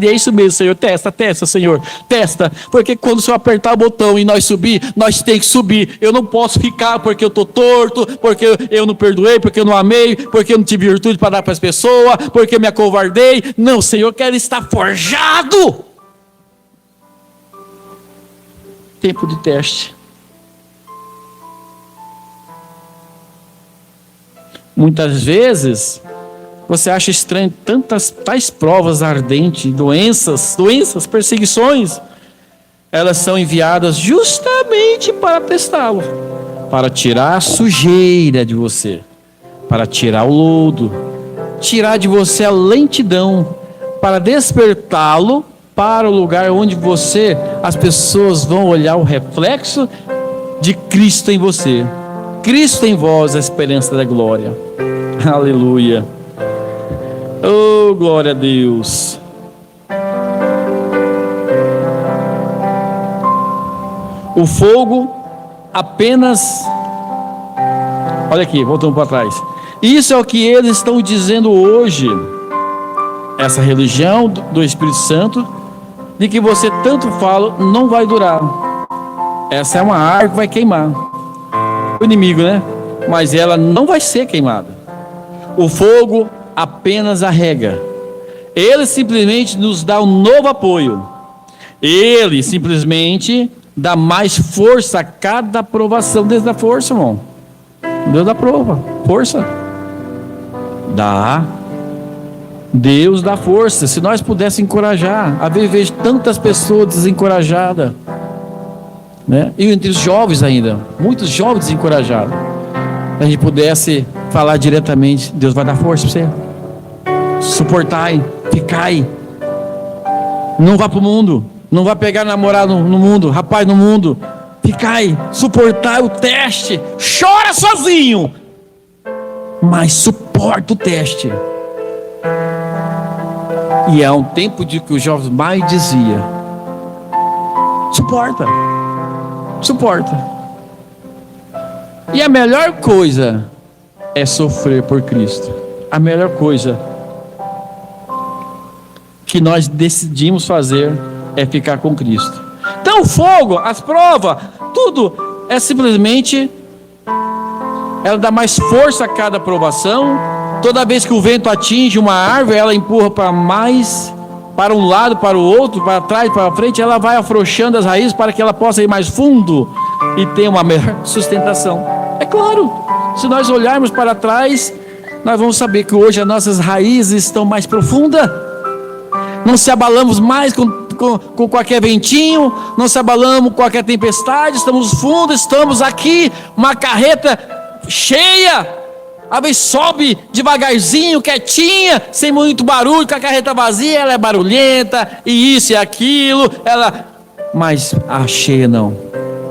E é isso mesmo, Senhor. Testa, Senhor. Testa. Porque quando o Senhor apertar o botão e nós subir, nós tem que subir. Eu não posso ficar porque eu estou torto, porque eu não perdoei, porque eu não amei, porque eu não tive virtude para dar para as pessoas, porque eu me acovardei. Não, Senhor, eu quero estar forjado. Tempo de teste. Muitas vezes você acha estranho tais provas ardentes, doenças, perseguições. Elas são enviadas justamente para testá-lo, para tirar a sujeira de você, para tirar o lodo, tirar de você a lentidão, para despertá-lo para o lugar onde as pessoas vão olhar o reflexo de Cristo em você. Cristo em vós, a esperança da glória. Aleluia. Oh, glória a Deus. O fogo apenas... Olha aqui, voltando para trás. Isso é o que eles estão dizendo hoje. Essa religião do Espírito Santo, de que você tanto fala, não vai durar. Essa é uma árvore que vai queimar. O inimigo, né? Mas ela não vai ser queimada. O fogo apenas arrega. Ele simplesmente nos dá um novo apoio. Ele simplesmente dá mais força a cada provação. Deus dá força, irmão. Deus dá prova, força. Dá. Deus dá força. Se nós pudéssemos encorajar, às vezes vejo tantas pessoas desencorajadas, né? E entre os jovens ainda, muitos jovens desencorajados. A gente pudesse falar diretamente, Deus vai dar força para você. Suportai, ficai. Não vá para o mundo, não vá pegar namorado no mundo, rapaz no mundo. Ficai, suportai o teste. Chora sozinho, mas suporta o teste. E há um tempo de que os jovens mais dizia: suporta. E a melhor coisa é sofrer por Cristo. A melhor coisa que nós decidimos fazer é ficar com Cristo. Então o fogo, as provas, tudo é simplesmente, ela dá mais força a cada provação. Toda vez que o vento atinge uma árvore, ela empurra para um lado, para o outro, para trás, para frente. Ela vai afrouxando as raízes para que ela possa ir mais fundo e ter uma melhor sustentação. É claro, se nós olharmos para trás, nós vamos saber que hoje as nossas raízes estão mais profundas. Não se abalamos mais com qualquer ventinho, não se abalamos com qualquer tempestade. Estamos fundos, estamos aqui, uma carreta cheia. A vez sobe devagarzinho, quietinha, sem muito barulho, com a carreta vazia. Ela é barulhenta, e isso e aquilo. Mas a cheia não.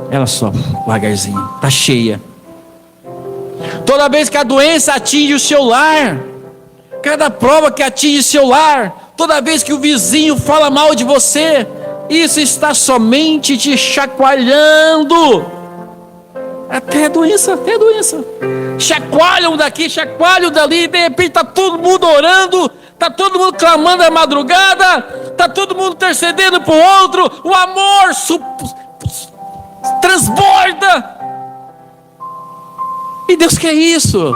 Ela sobe devagarzinho, está cheia. Toda vez que a doença atinge o seu lar, cada prova que atinge o seu lar, toda vez que o vizinho fala mal de você, isso está somente te chacoalhando. Até doença. Chacoalham daqui, chacoalham dali, de repente está todo mundo orando, está todo mundo clamando à madrugada, está todo mundo intercedendo para o outro, o amor transborda. E Deus quer isso.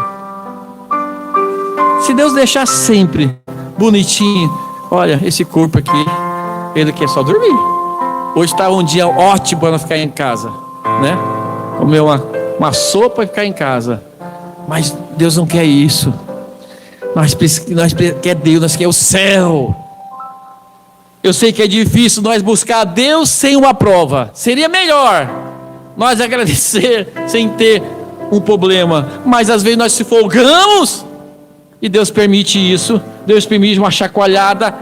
Se Deus deixar sempre bonitinho, olha, esse corpo aqui, ele quer só dormir. Hoje está um dia ótimo para nós ficar em casa, né? Comer uma sopa e ficar em casa. Mas Deus não quer isso. Nós quer Deus, nós quer o céu. Eu sei que é difícil nós buscar Deus sem uma prova. Seria melhor nós agradecer sem ter um problema. Mas às vezes nós se folgamos e Deus permite isso. Deus permite uma chacoalhada,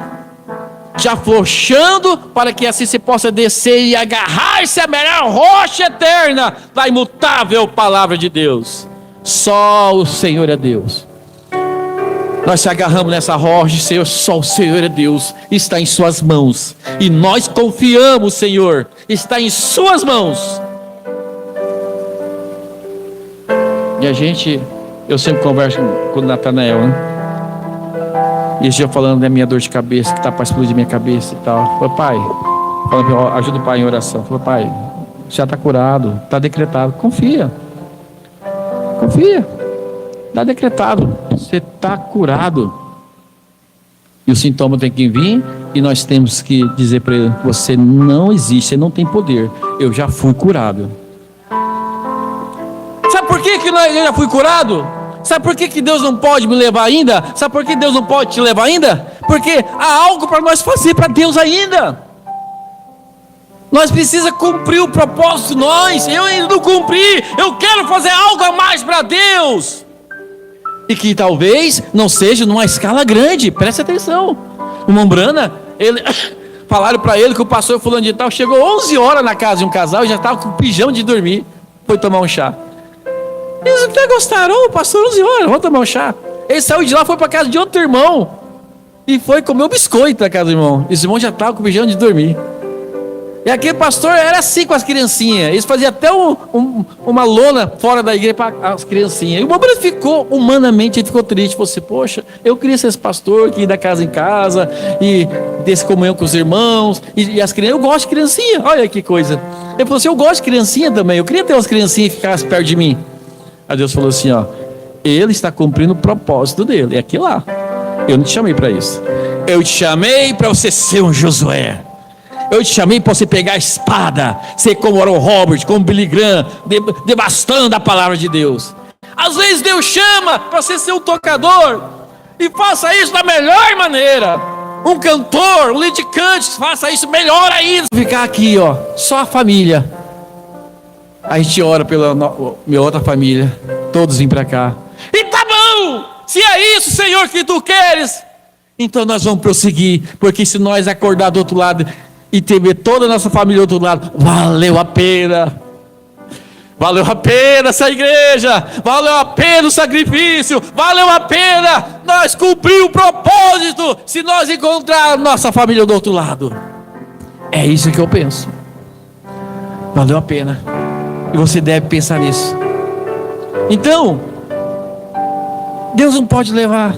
te afrouxando, para que assim você possa descer e agarrar-se à melhor rocha eterna, da imutável palavra de Deus. Só o Senhor é Deus. Nós se agarramos nessa rocha, Senhor, só o Senhor é Deus, está em suas mãos, e nós confiamos, Senhor, está em suas mãos. E eu sempre converso com o Natanael, né? E esse dia falando da minha dor de cabeça, que está para explodir minha cabeça e tal. Falei, pai, ajuda o pai em oração. Falei, pai, já está curado, está decretado. Confia, está decretado, você está curado. E o sintoma tem que vir, e nós temos que dizer para ele: você não existe, você não tem poder, eu já fui curado. Sabe por que eu já fui curado? Sabe por que Deus não pode me levar ainda? Sabe por que Deus não pode te levar ainda? Porque há algo para nós fazer para Deus ainda. Nós precisamos cumprir o propósito. Eu ainda não cumpri. Eu quero fazer algo a mais para Deus. E que talvez não seja numa escala grande. Preste atenção. O Mombrana, falaram para ele que o pastor fulano de tal chegou 11 horas na casa de um casal e já estava com pijama de dormir. Foi tomar um chá. Eles até gostaram. Pastor, 11 horas, vamos tomar um chá. Ele saiu de lá, foi para casa de outro irmão e foi comer um biscoito na casa do irmão. Esse irmão já estava com pijama de dormir. E aquele pastor era assim com as criancinhas. Eles faziam até uma lona fora da igreja para as criancinhas. E o Mombrana ficou, humanamente, ele ficou triste. Falou assim: poxa, eu queria ser esse pastor que ia da casa em casa e desse comunhão com os irmãos. E as crianças, eu gosto de criancinha. Olha que coisa. Ele falou assim: eu gosto de criancinha também. Eu queria ter umas criancinhas que ficassem perto de mim. Aí Deus falou assim: ó, ele está cumprindo o propósito dele. É aqui lá. Eu não te chamei para isso. Eu te chamei para você ser um Josué. Eu te chamei para você pegar a espada, ser como Oral Robert, como Billy Graham, devastando a palavra de Deus. Às vezes Deus chama para você ser um tocador, e faça isso da melhor maneira. Um cantor, um lead cante, faça isso melhor ainda. Ficar aqui, ó, só a família. A gente ora pela minha outra família, todos vêm para cá. E tá bom, se é isso, Senhor, que tu queres, então nós vamos prosseguir, porque se nós acordar do outro lado e ter toda a nossa família do outro lado, valeu a pena. Valeu a pena essa igreja, valeu a pena o sacrifício, valeu a pena nós cumprir o propósito, se nós encontrar a nossa família do outro lado. É isso que eu penso. Valeu a pena. E você deve pensar nisso. Então, Deus não pode levar.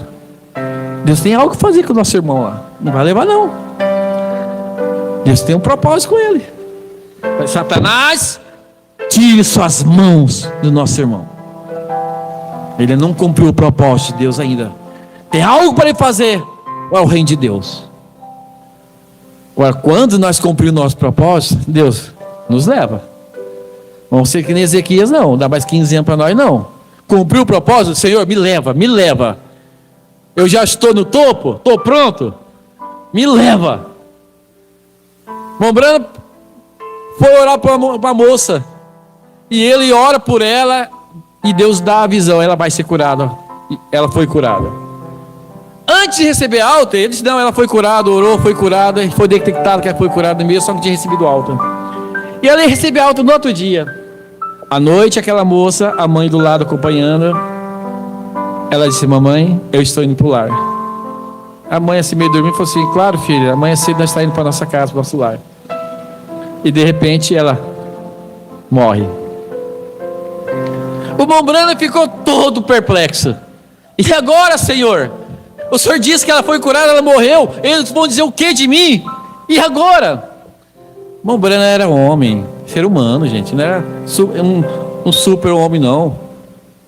Deus tem algo a fazer com o nosso irmão lá. Não vai levar não. Deus tem um propósito com ele. Mas Satanás, tire suas mãos do nosso irmão. Ele não cumpriu o propósito de Deus ainda. Tem algo para ele fazer. Ou é o reino de Deus? Agora, quando nós cumprimos o nosso propósito, Deus nos leva. Vamos ser que nem Ezequias, não. Dá mais 15 anos para nós, não. Cumpriu o propósito, Senhor, me leva, me leva. Eu já estou no topo, estou pronto. Me leva. Mombrana foi orar para a moça. E ele ora por ela. E Deus dá a visão. Ela vai ser curada. Ela foi curada. Antes de receber alta, ele disse: não, ela foi curada, orou, foi curada. E foi detectado que ela foi curada mesmo, só que tinha recebido alta. E ela recebeu alta no outro dia. À noite, aquela moça, a mãe do lado acompanhando, ela disse: mamãe, eu estou indo para o lar. A mãe assim meio dormindo falou assim: claro, filha, amanhã cedo nós estamos indo para a nossa casa, para o nosso lar. E de repente ela morre. O irmão Branham ficou todo perplexo. E agora, Senhor? O Senhor disse que ela foi curada, ela morreu. Eles vão dizer o que de mim? E agora? O irmão Branham era homem, ser humano, gente. Não era um super homem, não.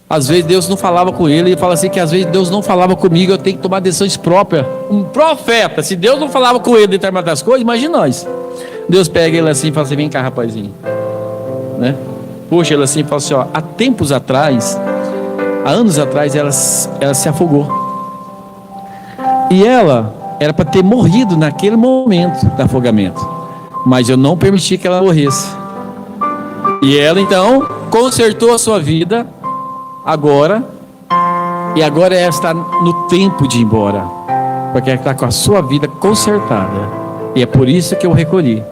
Às vezes Deus não falava com ele. Ele fala assim que às vezes Deus não falava comigo. Eu tenho que tomar decisões próprias. Um profeta, se Deus não falava com ele de determinadas coisas, imagina nós. Deus pega ele assim e fala assim: vem cá, rapazinho, né? Puxa ele assim e fala assim: ó, há tempos atrás, há anos atrás, ela se afogou. E ela era para ter morrido naquele momento do afogamento, mas eu não permiti que ela morresse. E ela então consertou a sua vida agora, e agora ela está no tempo de ir embora, porque ela está com a sua vida consertada, e é por isso que eu recolhi.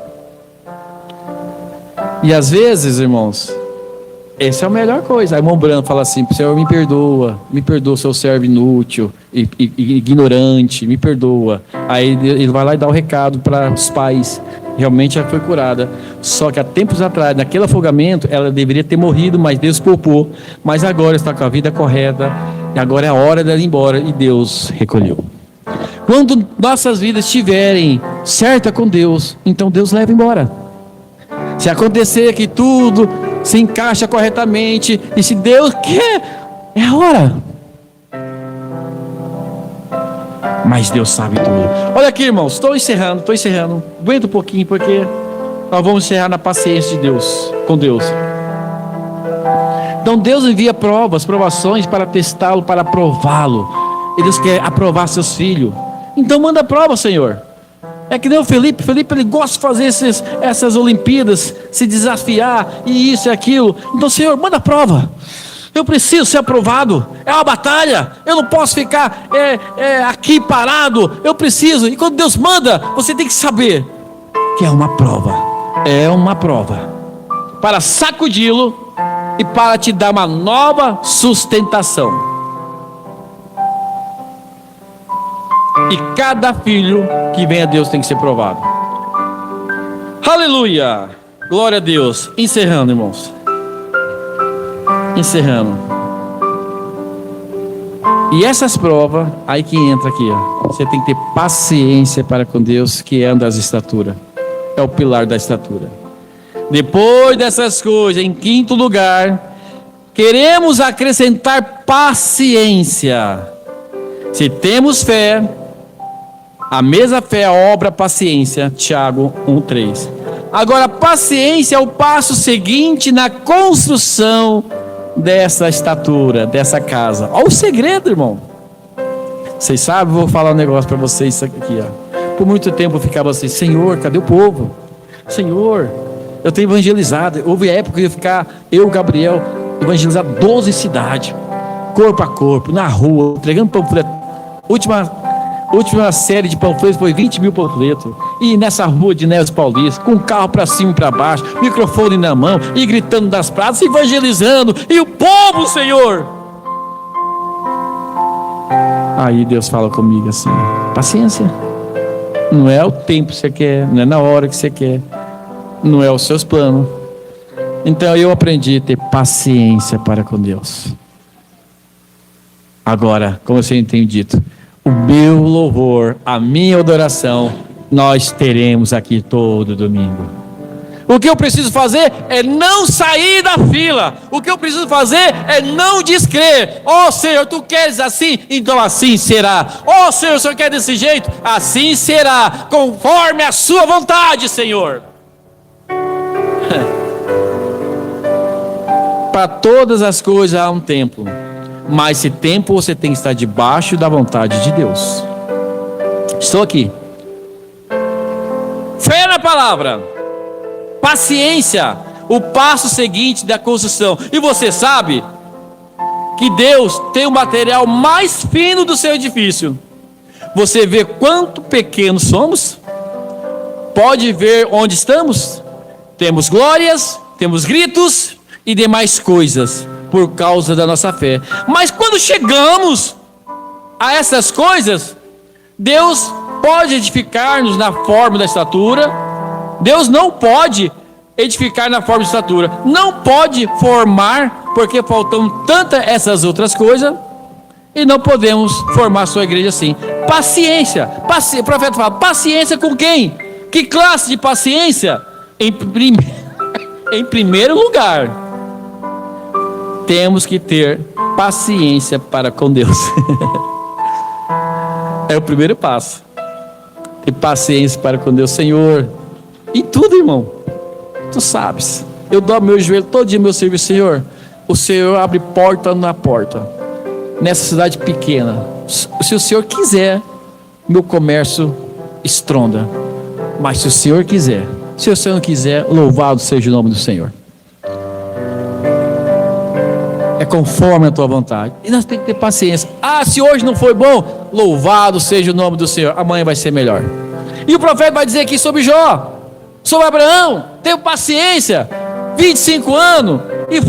E às vezes, irmãos, essa é a melhor coisa. Aí o irmão Branham fala assim: Senhor, me perdoa, seu servo inútil e ignorante, me perdoa. Aí ele vai lá e dá o recado para os pais. Realmente ela foi curada. Só que há tempos atrás, naquele afogamento, ela deveria ter morrido, mas Deus poupou. Mas agora está com a vida correta, e agora é a hora dela ir embora, e Deus recolheu. Quando nossas vidas estiverem certas com Deus, então Deus leva embora. Se acontecer que tudo se encaixa corretamente, e se Deus quer, é a hora. Mas Deus sabe tudo. Olha aqui, irmãos, estou encerrando. Aguenta um pouquinho, porque nós vamos encerrar na paciência de Deus, com Deus. Então Deus envia provações para testá-lo, para aprová-lo. E Deus quer aprovar seus filhos. Então manda prova, Senhor. É que nem o Felipe ele gosta de fazer essas Olimpíadas, se desafiar, e isso e aquilo. Então, Senhor, manda prova. Eu preciso ser aprovado. É uma batalha. Eu não posso ficar aqui parado. Eu preciso. E quando Deus manda, você tem que saber que é uma prova. É uma prova para sacudi-lo e para te dar uma nova sustentação. E cada filho que vem a Deus tem que ser provado. Aleluia! Glória a Deus. Encerrando, irmãos. Encerrando. E essas provas, aí que entra aqui, ó. Você tem que ter paciência para com Deus, que é das estaturas. É o pilar da estatura. Depois dessas coisas, em quinto lugar, queremos acrescentar paciência. Se temos fé, a mesma fé obra paciência. Tiago 1:3. Agora, paciência é o passo seguinte na construção dessa estatura, dessa casa. Olha o segredo, irmão. Vocês sabem, vou falar um negócio para vocês aqui, ó. Por muito tempo eu ficava assim: Senhor, cadê o povo? Senhor, eu tenho evangelizado. Houve época que eu ia ficar, Gabriel, evangelizar 12 cidades, corpo a corpo, na rua, entregando panfleto. Última série de panfletos foi 20 mil panfletos. E nessa rua de Neves Paulista, com o carro para cima e para baixo, microfone na mão, e gritando das praças, evangelizando. E o povo, Senhor. Aí Deus fala comigo assim: paciência. Não é o tempo que você quer, não é na hora que você quer, não é os seus planos. Então eu aprendi a ter paciência para com Deus. Agora, como eu tenho dito, o meu louvor, a minha adoração, nós teremos aqui todo domingo. O que eu preciso fazer é não sair da fila. O que eu preciso fazer é não descrer. Oh, Senhor, tu queres assim? Então assim será. Oh, Senhor, o Senhor quer desse jeito? Assim será, conforme a sua vontade, Senhor. Para todas as coisas há um tempo. Mas esse tempo você tem que estar debaixo da vontade de Deus. Estou aqui. Fé na palavra. Paciência. O passo seguinte da construção. E você sabe que Deus tem o material mais fino do seu edifício. Você vê quanto pequenos somos? Pode ver onde estamos? Temos glórias, temos gritos e demais coisas por causa da nossa fé. Mas quando chegamos a essas coisas, Deus pode edificar-nos na forma da estatura. Deus não pode edificar na forma de estatura. Não pode formar porque faltam tantas essas outras coisas e não podemos formar sua igreja assim. Paciência. O profeta fala, paciência com quem? Que classe de paciência? Em primeiro lugar, temos que ter paciência para com Deus. É o primeiro passo. Ter paciência para com Deus. Senhor, em tudo, irmão, tu sabes, eu dou meu joelho todo dia meu serviço. Senhor, o Senhor abre porta na porta, nessa cidade pequena. Se o Senhor quiser, meu comércio estronda. Mas se o Senhor quiser, se o Senhor não quiser, louvado seja o nome do Senhor. É conforme a tua vontade. E nós temos que ter paciência. Ah, se hoje não foi bom, louvado seja o nome do Senhor. Amanhã vai ser melhor. E o profeta vai dizer aqui sobre Jó, sobre Abraão. Teve paciência, 25 anos, e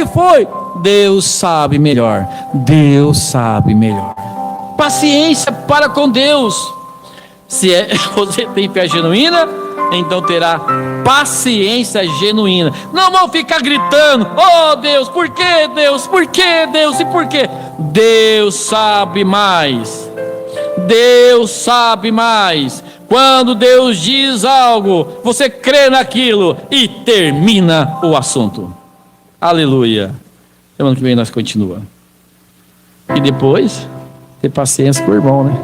foi. Deus sabe melhor. Deus sabe melhor. Paciência para com Deus. Se você tem fé genuína, então terá paciência genuína. Não vão ficar gritando, oh Deus, por que Deus? Por que Deus? E por quê? Deus sabe mais. Deus sabe mais. Quando Deus diz algo, você crê naquilo e termina o assunto. Aleluia. Semana que vem nós continuamos. E depois, ter paciência com o irmão, né?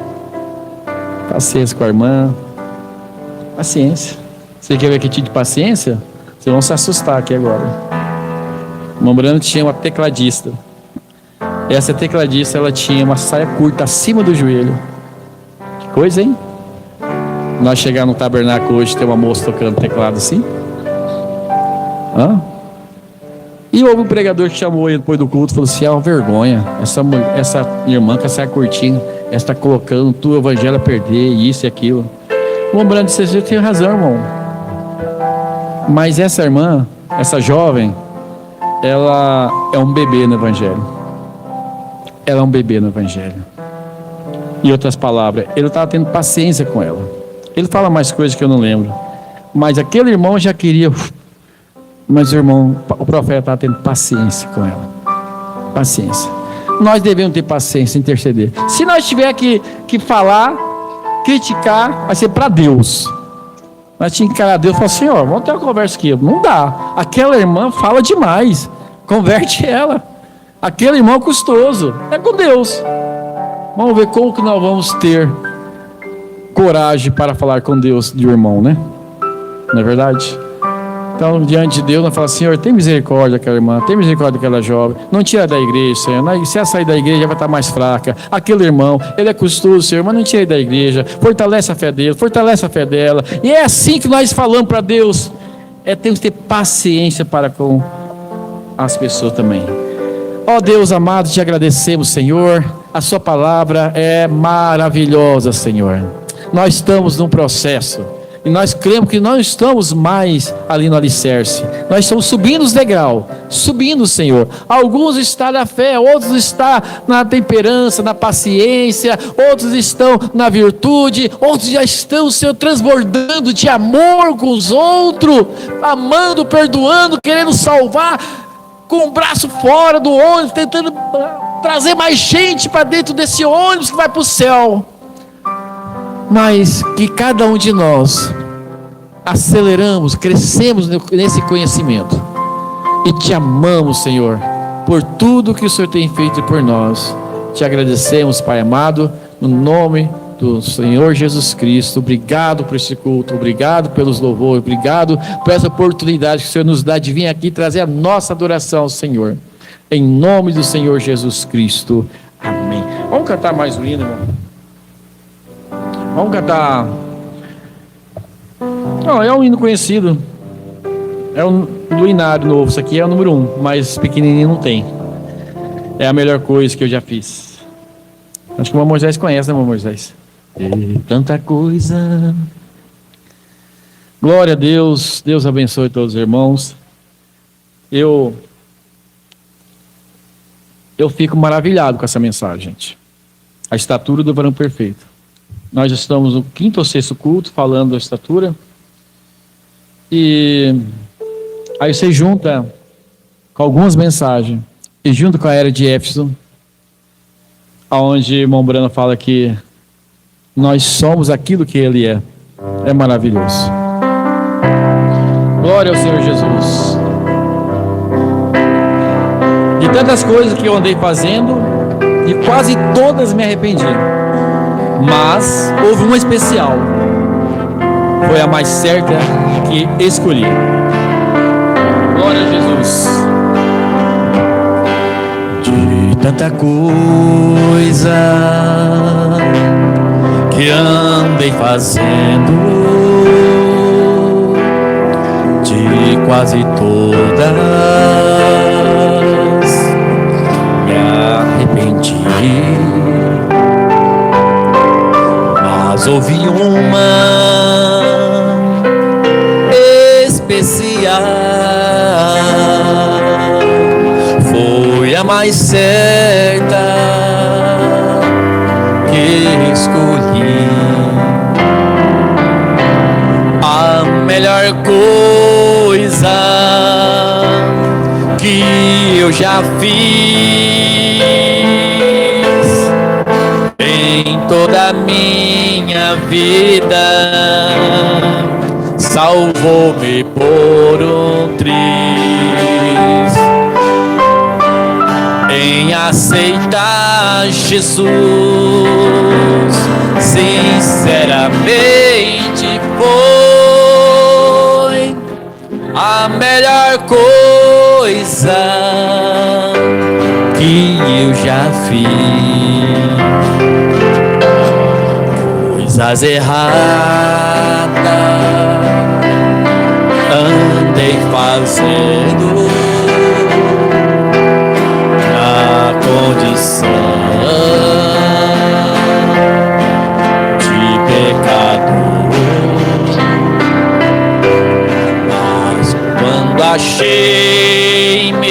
Paciência com a irmã. Paciência. Você quer ver que tipo de paciência? Vocês vão se assustar aqui agora. O Mambrano tinha uma tecladista. Essa tecladista, ela tinha uma saia curta acima do joelho. Que coisa, hein? Nós chegamos no tabernáculo hoje, tem uma moça tocando teclado assim. Hã? E houve um pregador que chamou ele depois do culto e falou assim: é uma vergonha, essa irmã com a saia curtinha, ela está colocando o evangelho a perder, isso e aquilo. O Mambrano disse: você tem razão, irmão. Mas essa irmã, essa jovem, ela é um bebê no evangelho. Ela é um bebê no evangelho. Em outras palavras, ele estava tendo paciência com ela. Ele fala mais coisas que eu não lembro. Mas aquele irmão já queria. Mas o profeta estava tendo paciência com ela. Paciência. Nós devemos ter paciência, interceder. Se nós tiver que falar, criticar, vai ser para Deus. Nós tínhamos que encarar Deus e falar: Senhor, vamos ter uma conversa aqui. Não dá. Aquela irmã fala demais. Converte ela. Aquele irmão é custoso. É com Deus. Vamos ver como que nós vamos ter coragem para falar com Deus de um irmão, né? Não é verdade? Então, diante de Deus, nós falamos: Senhor, tem misericórdia daquela irmã, tem misericórdia daquela jovem, não tira da igreja, Senhor. Se ela sair da igreja, vai estar mais fraca. Aquele irmão, ele é custoso, Senhor, mas não tira da igreja. Fortalece a fé dele, fortalece a fé dela. E é assim que nós falamos para Deus. Temos que ter paciência para com as pessoas também. Ó Deus amado, te agradecemos, Senhor. A sua palavra é maravilhosa, Senhor. Nós estamos num processo. E nós cremos que não estamos mais ali no alicerce. Nós estamos subindo os degraus. Subindo, Senhor. Alguns estão na fé, outros estão na temperança, na paciência. Outros estão na virtude. Outros já estão, Senhor, transbordando de amor com os outros. Amando, perdoando, querendo salvar. Com o braço fora do ônibus, tentando trazer mais gente para dentro desse ônibus que vai para o céu. Mas que cada um de nós aceleramos, crescemos nesse conhecimento e te amamos, Senhor, por tudo que o Senhor tem feito por nós. Te agradecemos, Pai amado, no nome do Senhor Jesus Cristo. Obrigado por esse culto, obrigado pelos louvores, obrigado por essa oportunidade que o Senhor nos dá de vir aqui trazer a nossa adoração ao Senhor, em nome do Senhor Jesus Cristo, amém. Vamos cantar mais um hino, irmão? Vamos cantar. Não, é um hino conhecido. É do Inário novo. Isso aqui é o número 1, mas pequenininho não tem. É a melhor coisa que eu já fiz. Acho que o irmão Moisés conhece, né, irmão Moisés? Tanta coisa. Glória a Deus. Deus abençoe todos os irmãos. Eu fico maravilhado com essa mensagem, gente. A estatura do varão perfeito. Nós estamos no 5º ou 6º culto falando da estatura. E aí você junta com algumas mensagens, e junto com a era de Éfeso, onde o irmão Brano fala que nós somos aquilo que ele é. É maravilhoso. Glória ao Senhor Jesus. De tantas coisas que eu andei fazendo, de quase todas me arrependi. Mas houve uma especial. Foi a mais certa que escolhi. Glória a Jesus. De tanta coisa que andei fazendo, de quase todas me arrependi, mas houve uma especial, foi a mais certa que escolhi. A melhor coisa que eu já fiz em toda a minha vida, salvou-me por um triz, em aceitar Jesus. Sinceramente foi a melhor coisa que eu já fiz. Coisas erradas andei fazendo, na condição de pecador, mas quando achei-me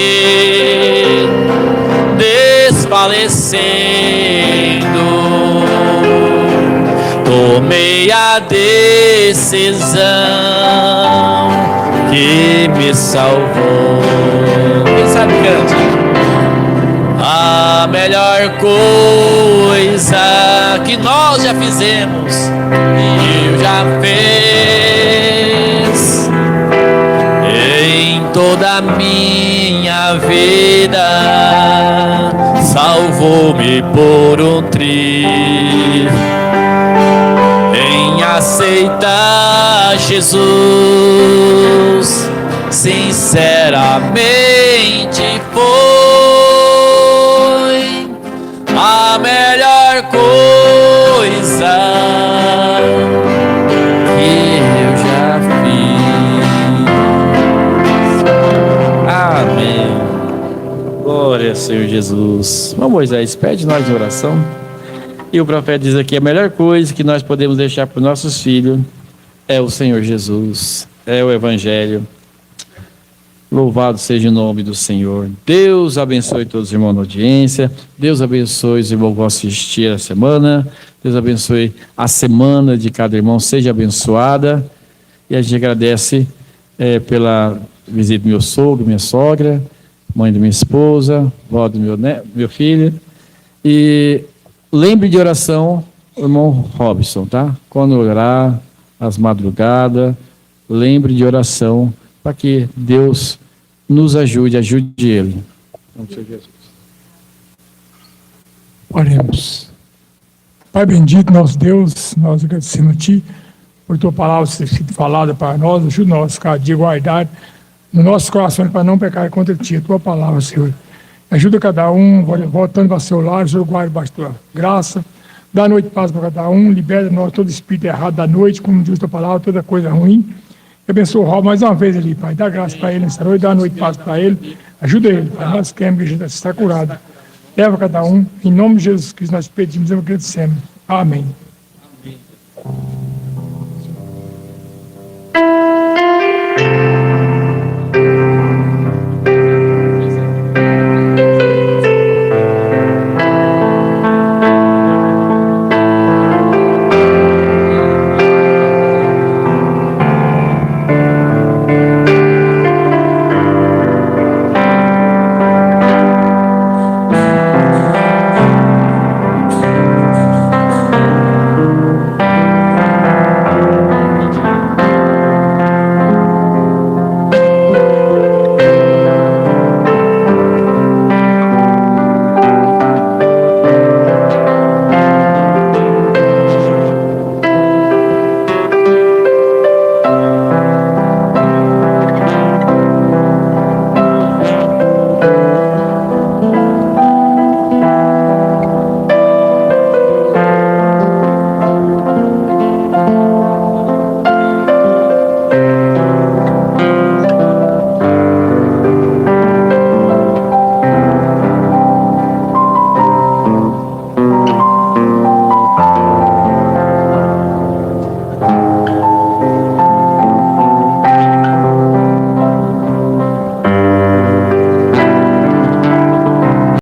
desfalecendo, tomei a decisão que me salvou. Quem sabe cante? A melhor coisa que nós já fizemos e eu já fiz em toda a minha vida, salvou-me por um triz, em aceitar Jesus. Sinceramente foi a melhor coisa que eu já fiz. Amém. Glória ao Senhor Jesus. Mas Moisés, pede nós de oração. E o profeta diz aqui, a melhor coisa que nós podemos deixar para os nossos filhos é o Senhor Jesus, é o Evangelho. Louvado seja o nome do Senhor. Deus abençoe todos os irmãos na audiência. Deus abençoe os irmãos que vão assistir a semana. Deus abençoe a semana de cada irmão, seja abençoada. E a gente agradece pela visita do meu sogro, minha sogra, mãe da minha esposa, vó do meu filho. E lembre de oração o irmão Robson, tá? Quando orar, às madrugadas, lembre de oração para que Deus nos ajude ele. Vamos ser Jesus. Oremos. Pai bendito, nosso Deus, nós agradecemos a Ti por Tua palavra ter sido falada para nós. Ajuda nós cada dia a guardar no nosso coração para não pecar contra Ti, a Tua palavra, Senhor. Ajuda cada um, voltando para seu lar, Senhor, guarde baixo Tua graça. Dá noite de paz para cada um, liberta nós todo espírito errado da noite, como diz a Tua palavra, toda coisa ruim. Abençoa o Rob mais uma vez ali, Pai. Dá graça para ele nessa noite, dá noite de paz para ele. Ajuda ele, Pai. Nós queremos que a gente está curado. Leva cada um. Em nome de Jesus Cristo nós pedimos e agradecemos. Amém. Amém.